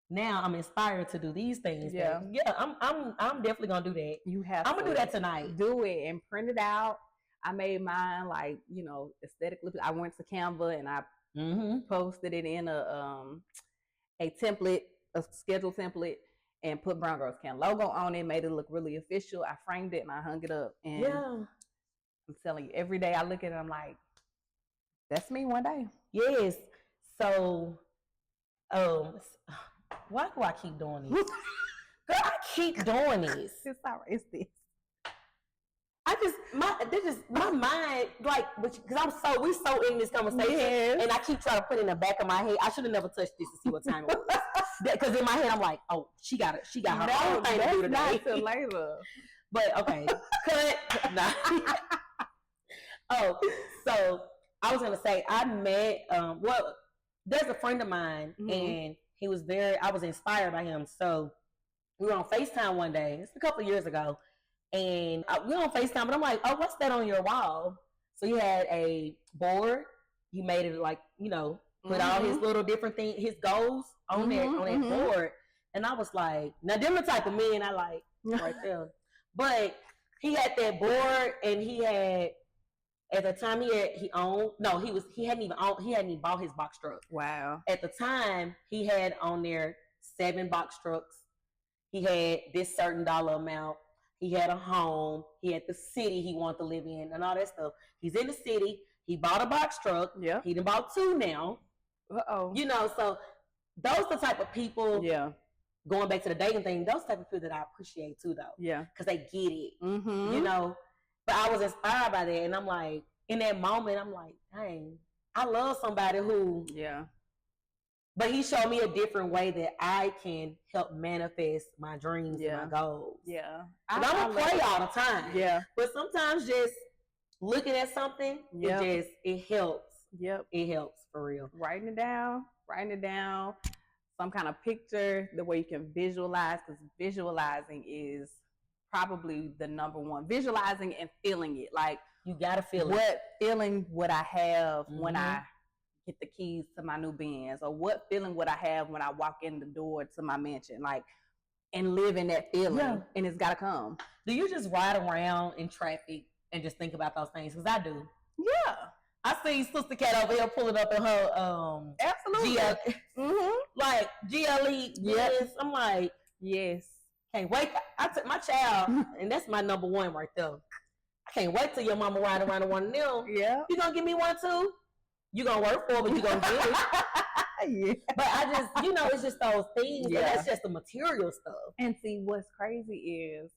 Now I'm inspired to do these things. Yeah. Yeah. I'm definitely gonna do that. You have. I'm gonna do that tonight. Do it and print it out. I made mine like, aesthetically. I went to Canva and I posted it in a template, a schedule template, and put Brown Girls Can logo on it, made it look really official. I framed it and I hung it up. And I'm telling you, every day I look at it, I'm like, that's me one day. Yes. So, why do I keep doing this? Girl, I keep doing this. It's all right. It's this. My mind, like, because we so in this conversation, and I keep trying to put it in the back of my head. I should have never touched this to see what time it was. Because in my head, I'm like, oh, she got her own thing to do today. Not till later. But okay, cut. Nah. Oh, so I was gonna say I met. There's a friend of mine, and I was inspired by him. So we were on FaceTime one day. It's a couple of years ago. And we were on FaceTime, but I'm like, oh, what's that on your wall? So he had a board. He made it like, put all his little different things, his goals on that board. And I was like, now them the type of men I like right there. But he had that board, and he had, at the time he hadn't even bought his box truck. Wow. At the time he had on there 7 box trucks. He had this certain dollar amount. He had a home. He had the city he wanted to live in and all that stuff. He's in the city. He bought a box truck. Yeah. He done bought 2 now. Uh-oh. So those the type of people, going back to the dating thing, those type of people that I appreciate too, though. Yeah. Because they get it. Mm-hmm. But I was inspired by that. And I'm like, in that moment, I'm like, dang, I love somebody who. Yeah. But he showed me a different way that I can help manifest my dreams and my goals. Yeah. I don't pray all the time. Yeah. But sometimes just looking at something, it helps. Yep. It helps for real. Writing it down, some kind of picture, the way you can visualize, because visualizing is probably the number one. Visualizing and feeling it. Like, you gotta feel feeling what I have when I get the keys to my new Benz, or what feeling would I have when I walk in the door to my mansion, like, and live in that feeling, and it's gotta come. Do you just ride around in traffic and just think about those things? Because I do. Yeah. I see Sister Cat over here pulling up in her absolutely like GLE. Yes. I'm like, yes. Can't wait. I took my child, and that's my number one right there. I can't wait till your mama ride around in one of them. Yeah. You gonna give me one too? You gonna work for it, but you gonna get it. Yeah. But I just, it's just those things. Yeah. And that's just the material stuff. And see, what's crazy is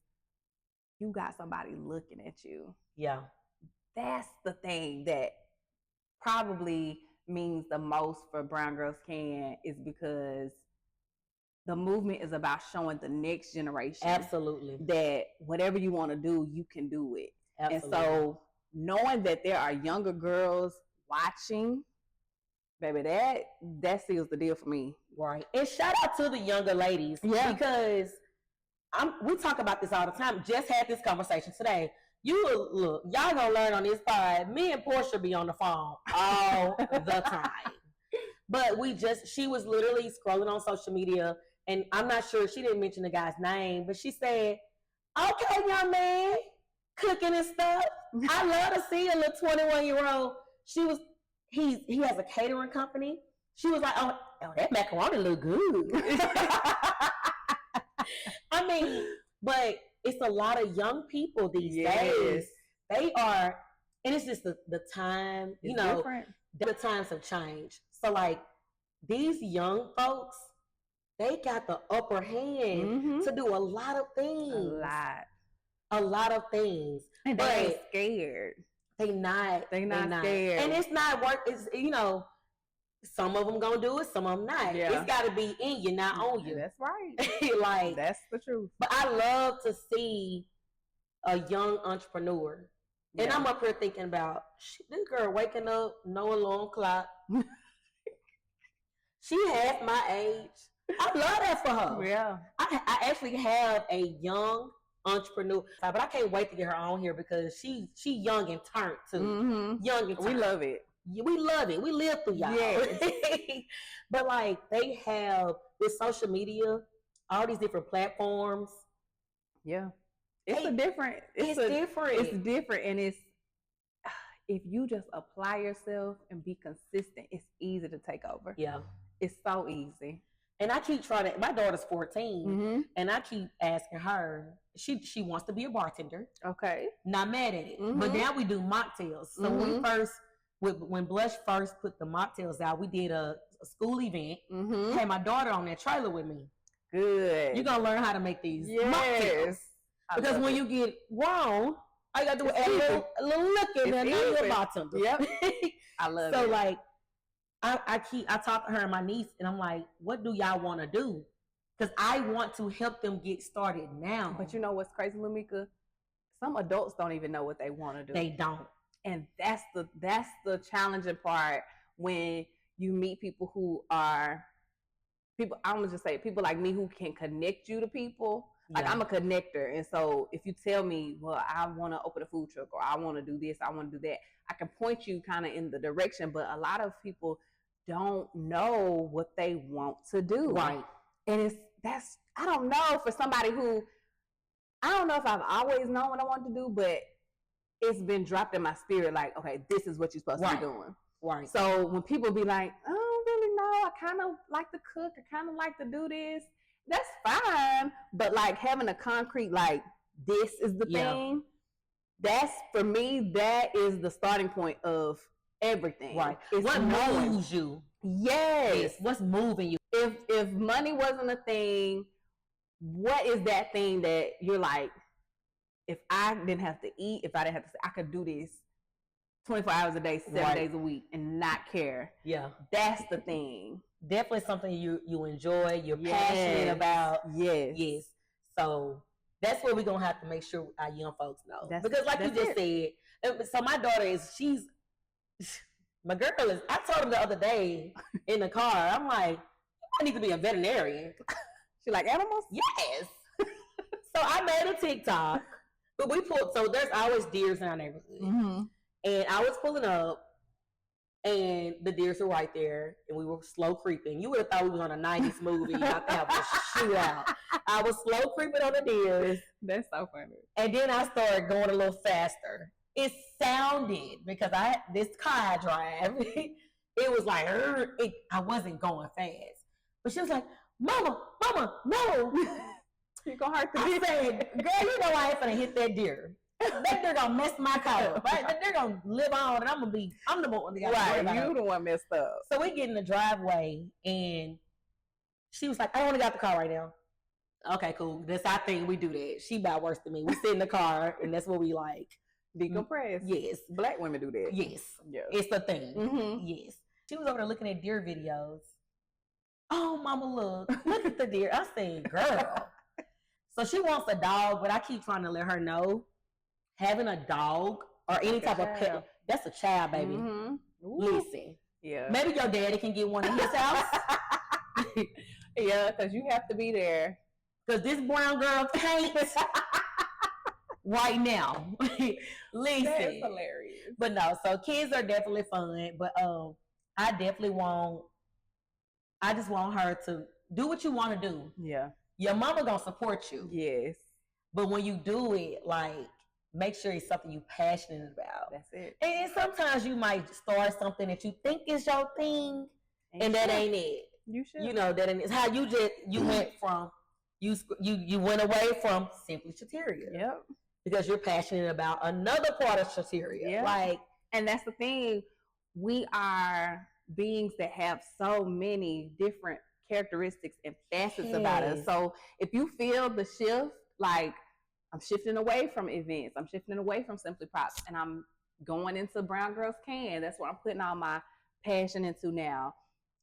you got somebody looking at you. Yeah. That's the thing that probably means the most for Brown Girls Can, is because the movement is about showing the next generation. Absolutely. That whatever you want to do, you can do it. Absolutely. And so knowing that there are younger girls watching, baby, that seals the deal for me. Right. And shout out to the younger ladies. Yeah. Because we talk about this all the time. Just had this conversation today. Y'all gonna learn on this pod. Me and Portia be on the phone all the time. But she was literally scrolling on social media, and I'm not sure, she didn't mention the guy's name, but she said, okay, young man, cooking and stuff. I love to see a little 21-year-old. He has a catering company. She was like, oh, that macaroni look good. I mean, but it's a lot of young people these days. They are, and it's just the time, it's different. The times have changed. So like these young folks, they got the upper hand to do a lot of things. A lot of things. And they ain't scared. They not scared. And it's not work. It's, some of them gonna do it, some of them not. Yeah. It's got to be in you, not on you. That's right. Like, that's the truth. But I love to see a young entrepreneur. Yeah. And I'm up here thinking about, this girl waking up, no alarm clock. She half my age. I love that for her. Yeah. I actually have a young entrepreneur, but I can't wait to get her on here because she young and turned too. Mm-hmm. Young and turned. We love it. We love it. We live through y'all. Yes. But like they have with social media, all these different platforms. Yeah. It's different. It's different. And it's, if you just apply yourself and be consistent, it's easy to take over. Yeah. It's so easy. And I keep trying to, my daughter's 14, and I keep asking her, she wants to be a bartender. Okay. Not mad at it. But now we do mocktails. So when Blush first put the mocktails out, we did a school event. Had my daughter on that trailer with me. Good. You're going to learn how to make these mocktails. Because when you get wrong, all you got to do is add a little look in there, now you're a bartender. Yep. I love it. So like, I talk to her and my niece, and I'm like, what do y'all want to do? Because I want to help them get started now. But you know what's crazy, Lamika? Some adults don't even know what they want to do. They don't. And that's the challenging part when you meet people who are people. I'm gonna just say people like me who can connect you to people. Like I'm a connector, and so if you tell me, well, I want to open a food truck, or I want to do this, I want to do that, I can point you kind of in the direction. But a lot of people don't know what they want to do, right? And I don't know, for somebody who, I don't know if I've always known what I want to do, but it's been dropped in my spirit, like, okay, this is what you're supposed to be doing. Right. So when people be like, I don't really know, I kind of like to cook, I kind of like to do this, that's fine. But like having a concrete, like, this is the thing, that's, for me, that is the starting point of everything. Right. It's what knowing. moves you? Yes. What's moving you? If money wasn't a thing, what is that thing that you're like, if I didn't have to eat, if I didn't have to, I could do this 24 hours a day, 7 days a week, and not care. Yeah. That's the thing. Definitely something you enjoy, you're passionate about. Yes. Yes. So that's what we're going to have to make sure our young folks know. Because like you just said, so my daughter my girl is, I told her the other day in the car, I'm like, I need to be a veterinarian. She like animals? Yes. So I made a TikTok, but so there's always deers in our neighborhood. And I was pulling up, and the deers were right there, and we were slow creeping. You would have thought we was on a 90s movie about to have a shootout. I was slow creeping on the deers. That's so funny. And then I started going a little faster. It sounded, because this car I drive, it was like, I wasn't going fast. But she was like, Mama, no. You're going to hurt the deer. I said, girl, you know I ain't finna hit that deer. That deer gonna mess my car up. Right? That deer gonna live on, and I'm the one that got right. You the one messed up. So we get in the driveway, and she was like, I don't want to get out the car right now. Okay, cool. That's our thing. We do that. She about worse than me. We sit in the car, and that's what we like. Decompress. Yes. Black women do that. Yes. It's the thing. Yes. She was over there looking at deer videos. Oh, mama, look at the deer. I said, girl. So she wants a dog, but I keep trying to let her know, having a dog or any type of pet, that's a child, baby. Listen. Yeah. Maybe your daddy can get one in his house. Yeah, because you have to be there. Because this brown girl can't right now. Listen. That's hilarious. But no, so kids are definitely fun. But I just want her to do what you want to do. Yeah. Your mama gonna support you. Yes. But when you do it, like, make sure it's something you're passionate about. That's it. And sometimes you might start something that you think is your thing, and that ain't it. You should. You know, that ain't, it's how you went from, you went away from simply Shateria. Yep. Because you're passionate about another part of Shateria. Yep. Like, and that's the thing. We are beings that have so many different characteristics and facets about us. So if you feel the shift, like, I'm shifting away from events, I'm shifting away from Simply Props, and I'm going into Brown Girls Can. That's what I'm putting all my passion into now.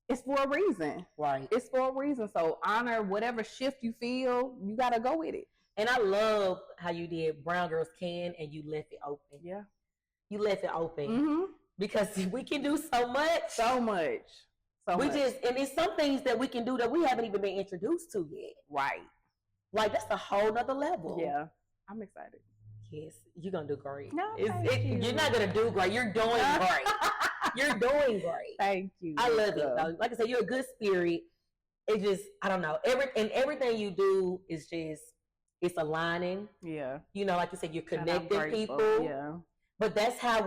It's for a reason. Right. It's for a reason. So honor whatever shift you feel, you got to go with it. And I love how you did Brown Girls Can and you left it open. Yeah. You left it open. Because we can do so much. So much. And it's some things that we can do that we haven't even been introduced to yet. Right. Like, that's a whole nother level. Yeah. I'm excited. Yes, you're going to do great. No, you're not going to do great. You're doing great. You're doing great. Thank you. I love it, though. Like I said, you're a good spirit. It just, I don't know. Everything you do is just, it's aligning. Yeah. You know, like you said, you're connecting people. Yeah. But that's how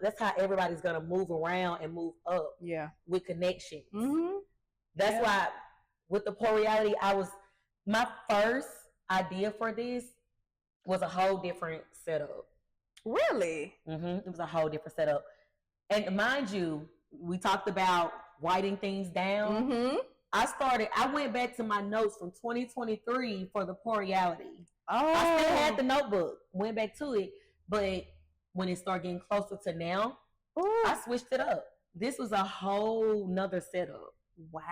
that's how everybody's going to move around and move up. Yeah. With connections. Mm-hmm. That's why with the poor reality, my first idea for this was a whole different setup. Really? It was a whole different setup. And mind you, we talked about writing things down. I went back to my notes from 2023 for the poor reality. Oh. I still had the notebook, went back to it, but when it started getting closer to now, I switched it up. This was a whole nother setup. Wow.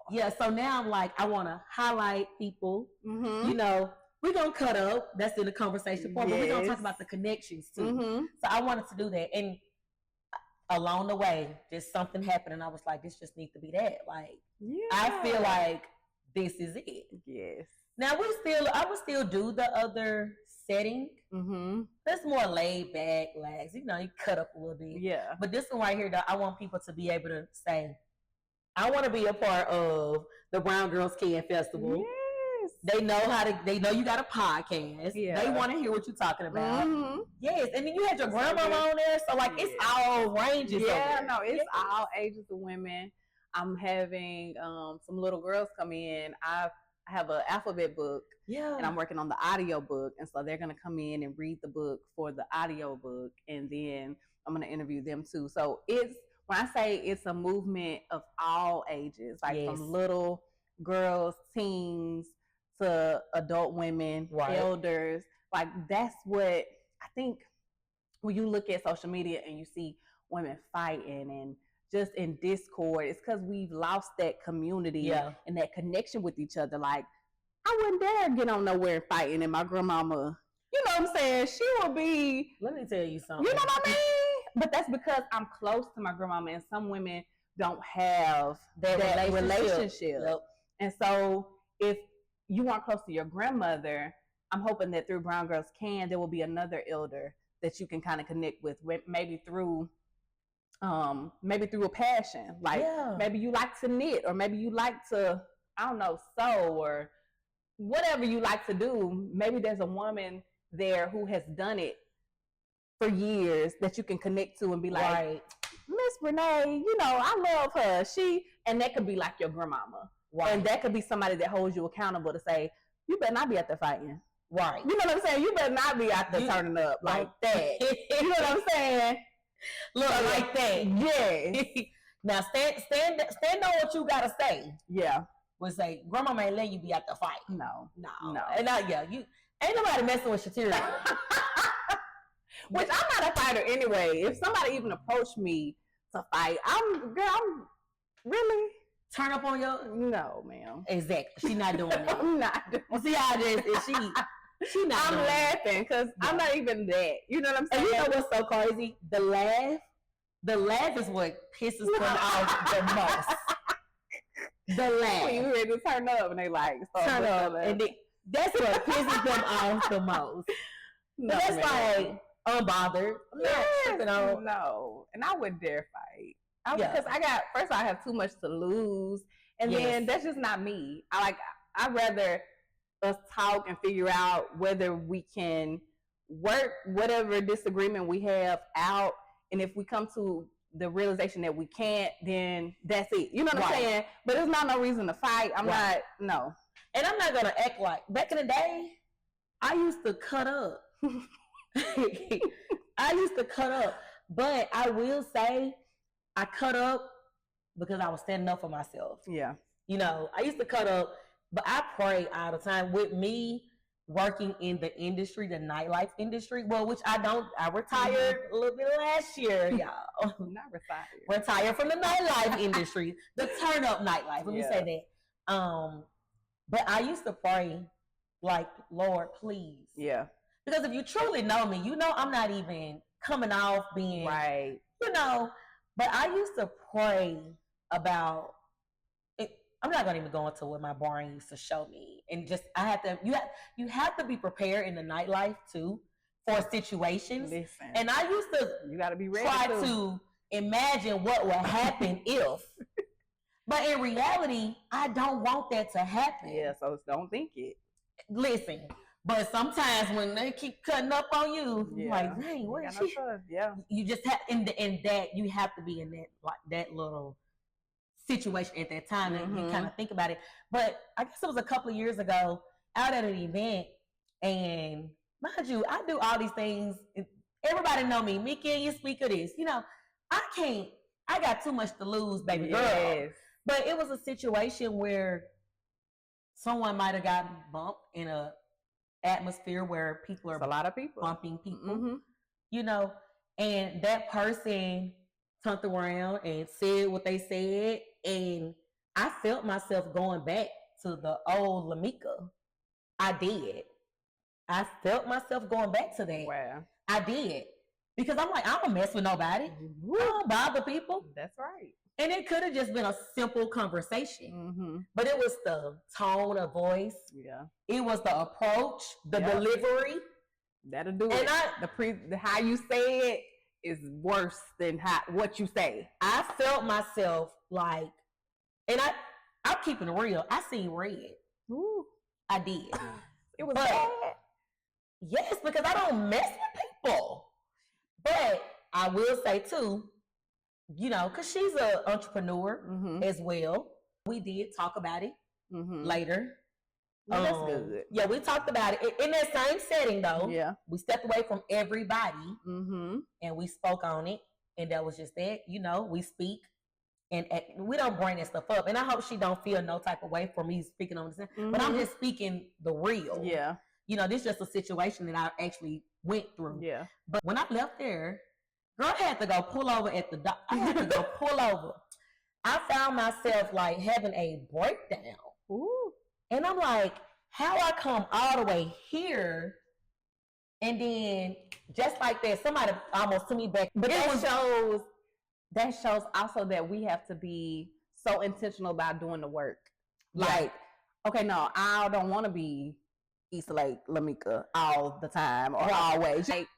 Yeah, so now I'm like, I want to highlight people. You know, we're going to cut up. That's in the conversation part, but we're going to talk about the connections too. So I wanted to do that. And along the way, just something happened, and I was like, this just needs to be that. Like, I feel like this is it. Yes. Now I would still do the other setting. That's more laid back, lax. You know, you cut up a little bit. Yeah. But this one right here, though, I want people to be able to say, I want to be a part of the Brown Girls Can Festival. Yes. They know you got a podcast. Yeah. They want to hear what you're talking about. Yes. And then you had your grandma on there. So like it's all ranges. Yeah, no, it's all ages of women. I'm having some little girls come in. I have an alphabet book. Yeah. And I'm working on the audio book. And so they're going to come in and read the book for the audio book. And then I'm going to interview them too. So when I say it's a movement of all ages, like from little girls, teens, to adult women, elders, like that's what I think when you look at social media and you see women fighting and just in discord, it's because we've lost that community and that connection with each other. Like, I wouldn't dare get on nowhere fighting, and my grandmama, you know what I'm saying, she will be. Let me tell you something. You know what I mean? But that's because I'm close to my grandmama, and some women don't have that relationship. Yep. And so if you aren't close to your grandmother, I'm hoping that through Brown Girls Can, there will be another elder that you can kind of connect with, maybe through a passion. Like maybe you like to knit, or maybe you like to, I don't know, sew, or whatever you like to do. Maybe there's a woman there who has done it for years that you can connect to and be like, Miss Renee, you know, I love her. And that could be like your grandmama. Right. And that could be somebody that holds you accountable to say, you better not be out there fighting. Right. You know what I'm saying? You better not be out there turning up like that. You know what I'm saying? Look like that. Yes. Now stand on what you gotta say. Yeah. Would say, grandma ain't letting you be out there fighting. No. And you ain't nobody messing with Shateria. Which I'm not a fighter anyway. If somebody even approached me to fight, I'm really turn up on your. No, ma'am. Exactly. She not doing that. I'm not doing. See how it is? She not. I'm laughing because I'm not even that. You know what I'm saying? And you know what's so crazy? The laugh is what pisses them off the most. The laugh. When you ready to turn up and they like turn up, and that's what pisses them off the most. No, but that's like unbothered. I'm not tripping on. No, and I wouldn't dare fight. Because I have too much to lose, and then that's just not me. I'd rather us talk and figure out whether we can work whatever disagreement we have out, and if we come to the realization that we can't, then that's it. You know what I'm saying? But there's not no reason to fight. I'm not. No, and I'm not gonna act like back in the day. I used to cut up. But I will say I cut up because I was standing up for myself. Yeah. You know, I used to cut up, but I pray all the time. With me working in the industry, the nightlife industry, which I retired a little bit last year, y'all. Not retired. Retired from the nightlife industry, the turn up nightlife. Let me say that. But I used to pray, like, Lord, please. Yeah. Because if you truly know me, you know I'm not even coming off being right. You know, but I used to pray about it. I'm not gonna even go into what my brain used to show me. And just you have to be prepared in the nightlife too for situations. Listen. And I used to you gotta be ready try to imagine what would happen if. But in reality, I don't want that to happen. Yeah, so don't think it. Listen, but sometimes when they keep cutting up on you, you're like, dang, where is she? Yeah. You just have in that you have to be in that little situation at that time, and you Mhm. kind of think about it. But I guess it was a couple of years ago, out at an event, and mind you, I do all these things. Everybody know me. Mickey, you speak of this. You know, I can't. I got too much to lose, baby girl. Yes. But it was a situation where someone might have gotten bumped in a atmosphere where people It's are a lot of people. bumping people, Mhm. you know, and that person turned around and said what they said, and I felt myself going back to the old Lamika. I did. I felt myself going back to that. Wow. I did. Because I'm like, I don't mess with nobody. I don't bother people. That's right. And it could have just been a simple conversation. Mm-hmm. But it was the tone of voice. Yeah. It was the approach, the delivery. That'll do And it. The how you say it is worse than what you say. I felt myself like, and I'm keeping it real. I seen red. Ooh. I did. It was bad. Yes, because I don't mess with people. But I will say too, you know, because she's an entrepreneur as well. We did talk about it later. Well, that's good. Yeah, we talked about it in that same setting though. Yeah, we stepped away from everybody and we spoke on it, and that was just that. You know, we speak and we don't bring that stuff up. And I hope she don't feel no type of way for me speaking on this. But I'm just speaking the real. Yeah, you know, this is just a situation that I actually went through. Yeah, but when I left there, girl, I had to go pull over at the I had to go pull over. I found myself like having a breakdown. Ooh. And I'm like, how I come all the way here, and then just like that, somebody almost took me back. But that shows also that we have to be so intentional about doing the work. Like, okay, no, I don't want to be East Lake Lamika all the time or always. Like,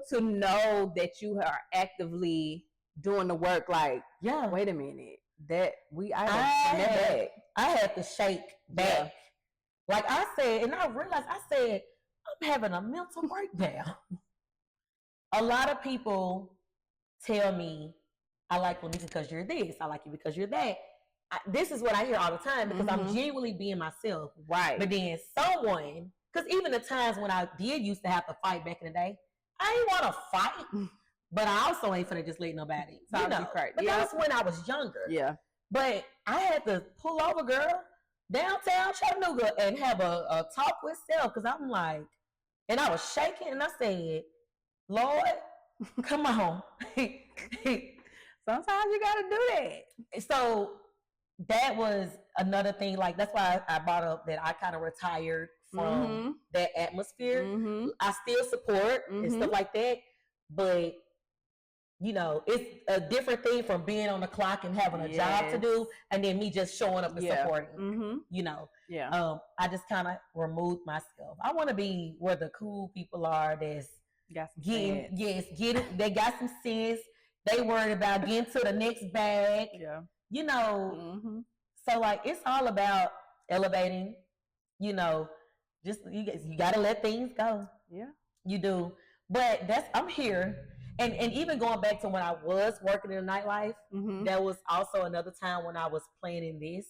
to know that you are actively doing the work. Like, wait a minute, I had to shake back. Yeah. Like I said, and I realized, I said, I'm having a mental breakdown. A lot of people tell me, I like you because you're this. I like you because you're that. This is what I hear all the time because I'm genuinely being myself. Right. But then someone, because even the times when I did used to have to fight back in the day, I didn't want to fight. But I also ain't finna just let nobody. You know, but that was when I was younger. Yeah. But I had to pull over, girl, downtown Chattanooga and have a talk with self, because I'm like, and I was shaking and I said, Lord, come on. Sometimes you got to do that. So that was another thing. Like, that's why I brought up that I kind of retired from that atmosphere. I still support and stuff like that. But, you know, it's a different thing from being on the clock and having a job to do, and then me just showing up and supporting, you know. Yeah. I just kind of removed myself. I want to be where the cool people are that's they got some sense. They worried about getting to the next bag. Yeah. You know, so like it's all about elevating, you know, just you got to let things go. Yeah. You do. But I'm here. And even going back to when I was working in the nightlife, that was also another time when I was planning this,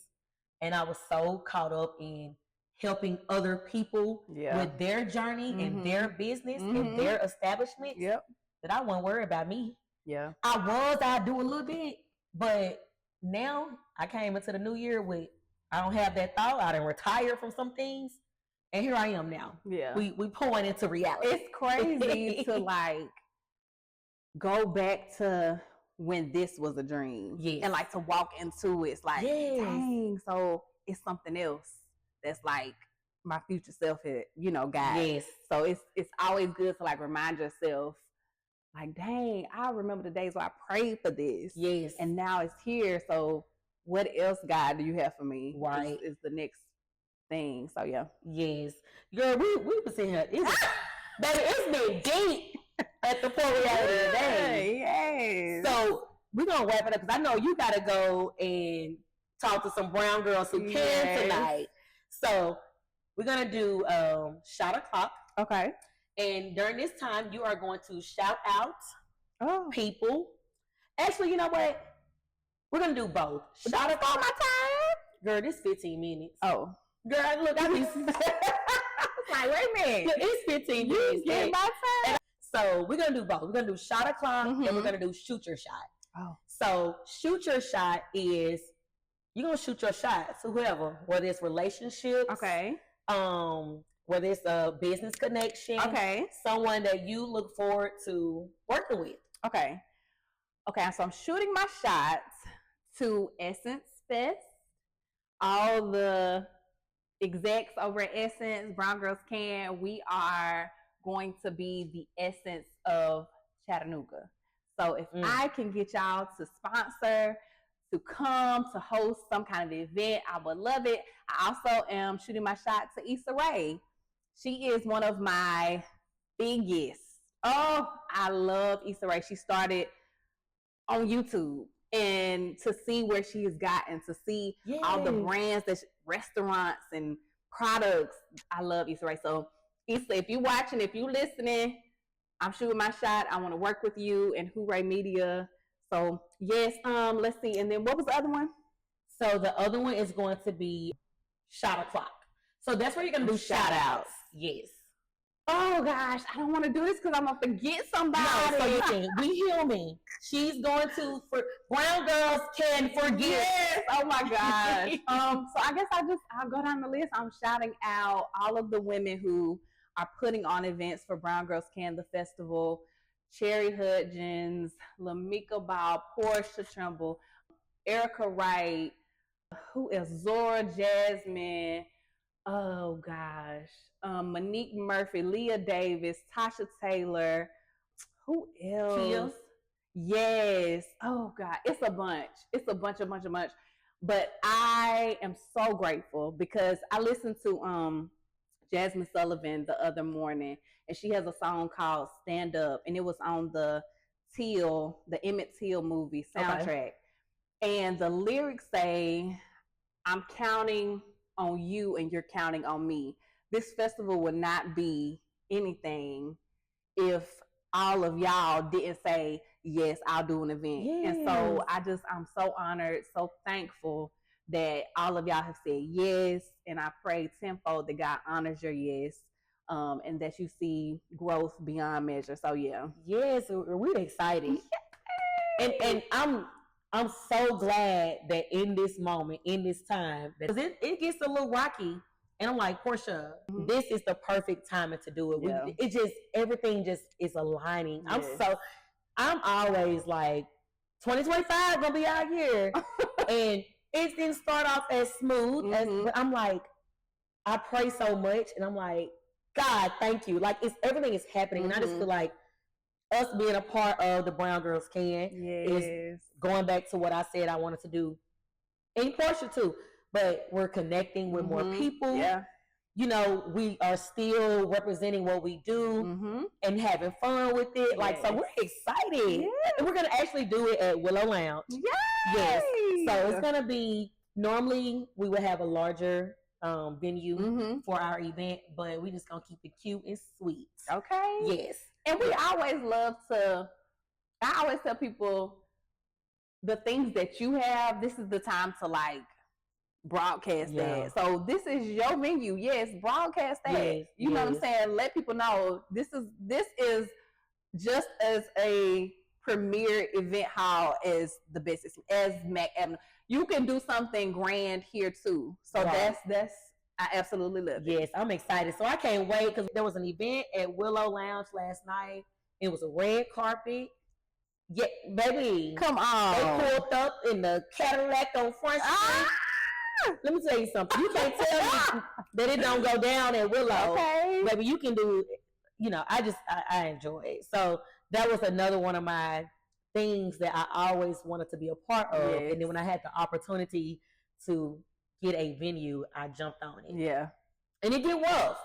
and I was so caught up in helping other people with their journey and their business and their establishment that I wasn't worried about me. Yeah. I do a little bit, but now I came into the new year with, I don't have that thought. I didn't retire from some things, and here I am now. Yeah. We point into reality. It's crazy to like go back to when this was a dream. Yes. And like to walk into it. It's like, dang, so it's something else that's like my future self had, you know, got. Yes. So it's always good to like remind yourself, like, dang, I remember the days where I prayed for this. Yes. And now it's here. So what else, God, do you have for me? Right. Is the next thing. So yeah. Yes. Girl, we were sitting here. Baby, it's been deep at the point we are today. Yes. So we're gonna wrap it up because I know you gotta go and talk to some brown girls who can tonight. So we're gonna do shot o'clock. Okay. And during this time, you are going to shout out people. Actually, you know what? We're gonna do both. Shot it on my time. Girl, this 15 minutes. Oh. Girl, look, I be like, wait a minute. It's 15 minutes. Get my time. So we're gonna do both. We're gonna do shot o'clock and we're gonna do shoot your shot. Oh. So shoot your shot is you're gonna shoot your shot to whoever, whether it's relationships, okay, whether it's a business connection, okay, someone that you look forward to working with. Okay. So I'm shooting my shots to Essence Fest. All the execs over at Essence, Brown Girls Can, we are going to be the essence of Chattanooga. So if I can get y'all to sponsor, to come, to host some kind of event, I would love it. I also am shooting my shot to Issa Rae. She is one of my biggest. Oh, I love Issa Rae. She started on YouTube. And to see where she has gotten, to see all the brands, that restaurants and products, I love Issa Rae. So Issa, if you're watching, if you're listening, I'm shooting my shot. I want to work with you and Hooray Media. So yes, let's see. And then what was the other one? So the other one is going to be shot o'clock. So that's where you're gonna do shout outs. Yes. Oh gosh, I don't want to do this because I'm gonna forget somebody. No, so listen, we human. She's going to Brown Girls Can Forget. Yes. Oh my gosh. So I guess I'll go down the list. I'm shouting out all of the women who are putting on events for Brown Girls Can, the festival. Cherry Hudgens, Lamika Ball, Portia Trimble, Erica Wright, who else? Zora Jasmine. Oh gosh. Monique Murphy, Leah Davis, Tasha Taylor. Who else? Kia. Yes. Oh God. It's a bunch. It's a bunch. But I am so grateful because I listened to Jasmine Sullivan the other morning, and she has a song called Stand Up, and it was on the Emmett Till movie soundtrack. Okay. And the lyrics say, I'm counting on you and you're counting on me. This festival would not be anything if all of y'all didn't say, yes, I'll do an event. Yes. And so I'm so honored, so thankful that all of y'all have said yes. And I pray tenfold that God honors your yes, and that you see growth beyond measure. So yeah. Yes, we're excited. And I'm so glad that in this moment, in this time, because it gets a little rocky. And I'm like, Portia, this is the perfect timing to do it. Yeah. Everything just is aligning. Yes. I'm always like, 2025 gonna be our year. And it didn't start off as smooth but I'm like, I pray so much, and I'm like, God, thank you. Like everything is happening, and I just feel like us being a part of the Brown Girls Can is going back to what I said I wanted to do, and Portia too. But we're connecting with more people. Yeah. You know, we are still representing what we do and having fun with it. Yes. Like, so we're excited. Yeah. And we're going to actually do it at Willow Lounge. Yay! Yes. So it's going to be, normally we would have a larger venue for our event, but we just going to keep it cute and sweet. Okay. Yes. And we always I always tell people, the things that you have, this is the time to like broadcast that. So this is your venue. Yes, broadcast that. Yes, you know what I'm saying? Let people know this is just as a premier event hall as the business, as Mac Avenue. You can do something grand here too. So that's I absolutely love it. Yes, I'm excited. So I can't wait, because there was an event at Willow Lounge last night. It was a red carpet. Yeah, baby. Come on. They pulled up in the Cadillac on Front Street. Let me tell you something. You can't tell me that it don't go down at Willow. Okay. Baby, you can do, I enjoy it. So that was another one of my things that I always wanted to be a part of. Yes. And then when I had the opportunity to get a venue, I jumped on it. Yeah. And it get rough.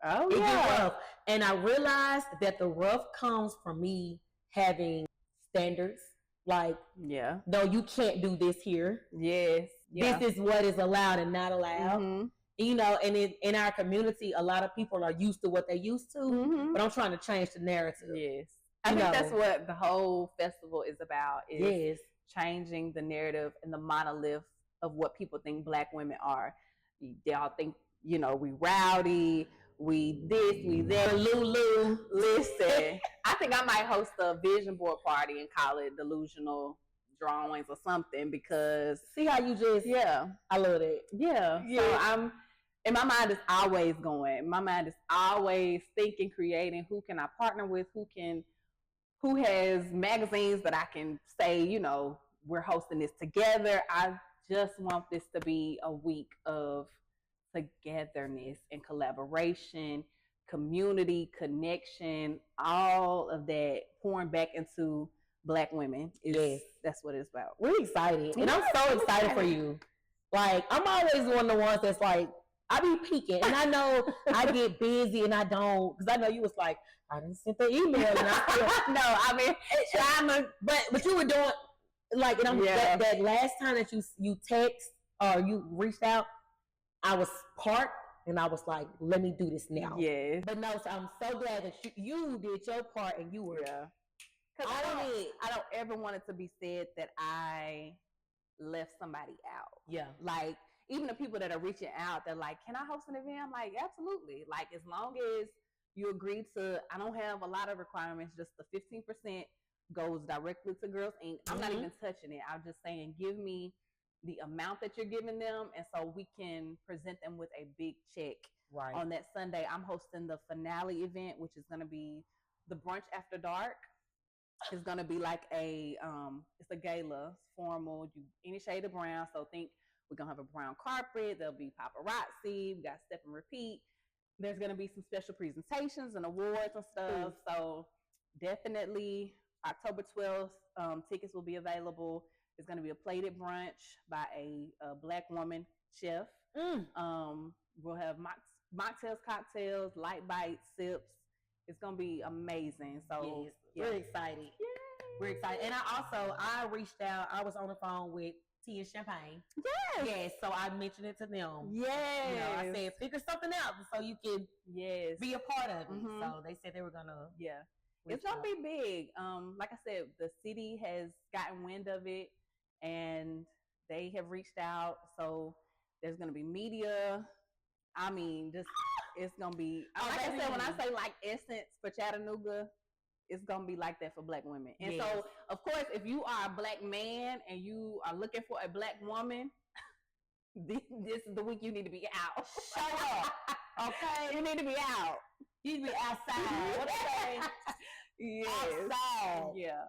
Oh, it get rough. And I realized that the rough comes from me having standards. Like, no, you can't do this here. Yes. Yeah. This is what is allowed and not allowed. You know, and in our community, a lot of people are used to what they used to, but I'm trying to change the narrative. Yes. I think that's what the whole festival is about, is changing the narrative and the monolith of what people think Black women are. They all think, you know, we rowdy, we this, we that. DeLuLu. Listen, I think I might host a vision board party and call it delusional drawings or something, because see how you just, I love it. So I'm, and my mind is always going. My mind is always thinking, creating. Who can I partner with? Who has magazines that I can say, you know, we're hosting this together. I just want this to be a week of togetherness and collaboration, community, connection, all of that pouring back into Black women. That's what it's about. We're excited. And I'm so excited for you. Like, I'm always one of the ones that's like, I be peeking, and I know I get busy, and I don't, because I know you was like, I didn't send the email, and I still, no, I mean, but you were doing, like, and I'm, that last time that you text or you reached out, I was parked, and I was like, let me do this now. Yes. But no, so I'm so glad that you did your part, and you were. Because I don't ever want it to be said that I left somebody out. Yeah. Like, even the people that are reaching out, they're like, can I host an event? I'm like, absolutely. Like, as long as you agree to, I don't have a lot of requirements, just the 15% goes directly to Girls Inc. I'm not even touching it. I'm just saying, give me the amount that you're giving them, and so we can present them with a big check. Right. On that Sunday, I'm hosting the finale event, which is going to be the brunch after dark. It's going to be like it's a gala, formal, any shade of brown. So think we're going to have a brown carpet. There'll be paparazzi. We got step and repeat. There's going to be some special presentations and awards and stuff. So definitely October 12th, tickets will be available. It's going to be a plated brunch by a Black woman chef. We'll have mocktails, cocktails, light bites, sips. It's going to be amazing. So we're excited. Yay. We're excited. And I reached out. I was on the phone with Tea and Champagne. Yes. So I mentioned it to them. Yes. You know, I said, figure something out so you can be a part of it. So they said they were going to. It's going to be big. Like I said, the city has gotten wind of it, and they have reached out. So there's going to be media. I mean, just it's going to be, like I said, when I say like Essence for Chattanooga, it's going to be like that for Black women. And so, of course, if you are a Black man and you are looking for a Black woman, this is the week you need to be out. Show up. Okay? You need to be out. You need to be outside. What they say? Outside. Yeah.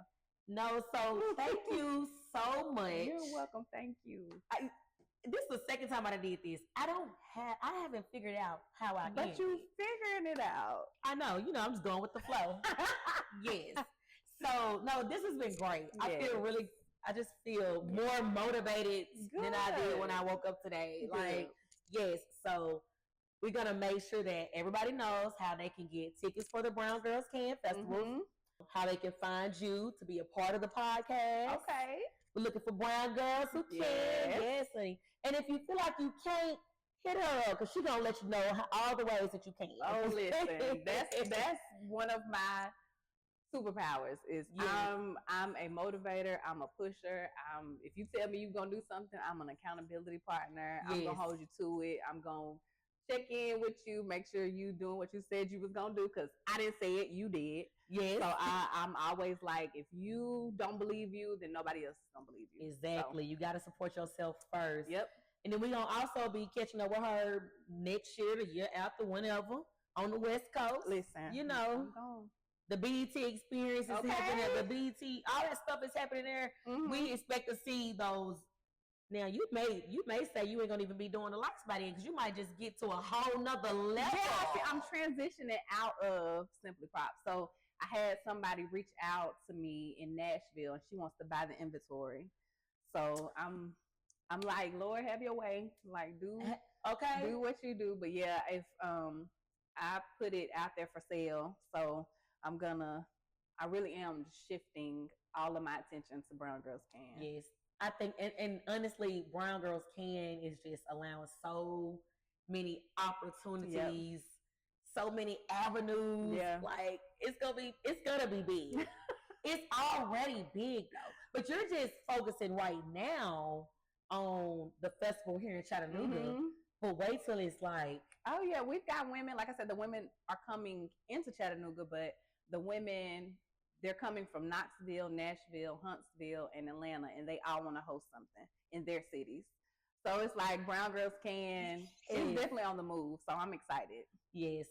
No, so thank you so much. You're welcome. Thank you. This is the second time I did this. I haven't figured out how I But you figuring it out. I know. You know, I'm just going with the flow. Yes. So, no, this has been great. I just feel more motivated than I did when I woke up today. Good. Like, yes. So, we're going to make sure that everybody knows how they can get tickets for the Brown Girls Can Festival, how they can find you to be a part of the podcast. Okay. We're looking for brown girls who can. Yes. And if you feel like you can't, hit her up, because she's going to let you know all the ways that you can. Oh, listen. That's one of my superpowers is I'm a motivator. I'm a pusher. If you tell me you're going to do something, I'm an accountability partner. I'm going to hold you to it. I'm going to check in with you, make sure you doing what you said you was going to do, because I didn't say it, you did. Yes. So I'm always like, if you don't believe you, then nobody else is going to believe you. Exactly. So, you got to support yourself first. Yep. And then we're going to also be catching up with her next year, the year after, whenever, on the West Coast. Listen. You know, the BET experience is happening. The BET, all that stuff is happening there. We expect to see those. Now, you may say you ain't going to even be doing the lights by then, because you might just get to a whole nother level. Yeah, I'm transitioning out of Simply Pop. So I had somebody reach out to me in Nashville, and she wants to buy the inventory. So I'm like, Lord, have your way. Like, do what you do. But yeah, if I put it out there for sale, so I really am shifting all of my attention to Brown Girls Can. Yes, I think, and honestly, Brown Girls Can is just allowing so many opportunities, so many avenues. Yeah. Like, it's gonna be big. It's already big though. But you're just focusing right now on the festival here in Chattanooga. Mm-hmm. But wait till it's like, oh yeah, we've got women. Like I said, the women are coming into Chattanooga, but the women, they're coming from Knoxville, Nashville, Huntsville, and Atlanta, and they all want to host something in their cities. So it's like Brown Girls Can. It's definitely on the move. So I'm excited. Yes.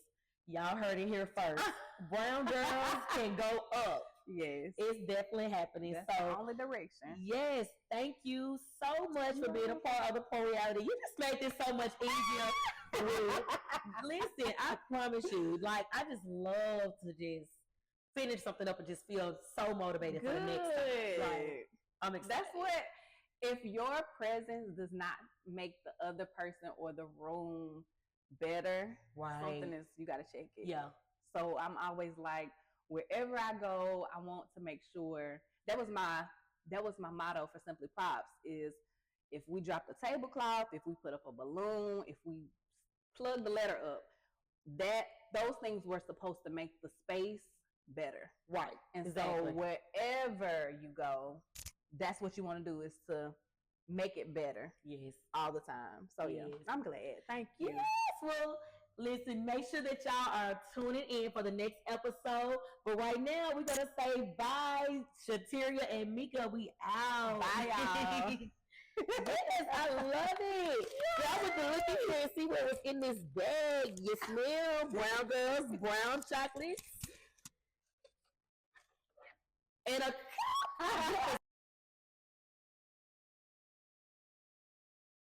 Y'all heard it here first. Brown Girls can go up. Yes. It's definitely happening. That's the only direction. Yes. Thank you so much for being a part of the Poor Reality. You just made this so much easier. Listen, I promise you, like, I just love to just finish something up and just feel so motivated for the next time. Like, I'm excited. That's what, if your presence does not make the other person or the room better, something is, you got to check it. Yeah. So I'm always like, wherever I go, I want to make sure, that was my motto for Simply Props, is if we drop the tablecloth, if we put up a balloon, if we plug the letter up, that those things were supposed to make the space better. Right. And so wherever you go, that's what you want to do, is to make it better. Yes. All the time. So yeah, I'm glad. Thank you. Yes. Well, listen, make sure that y'all are tuning in for the next episode. But right now, we're going to say bye, Shateria and Mika. We out. Bye, y'all. Yes, I love it. Y'all with the look in here and see what was in this bag. You smell Brown Girls, brown chocolates, and a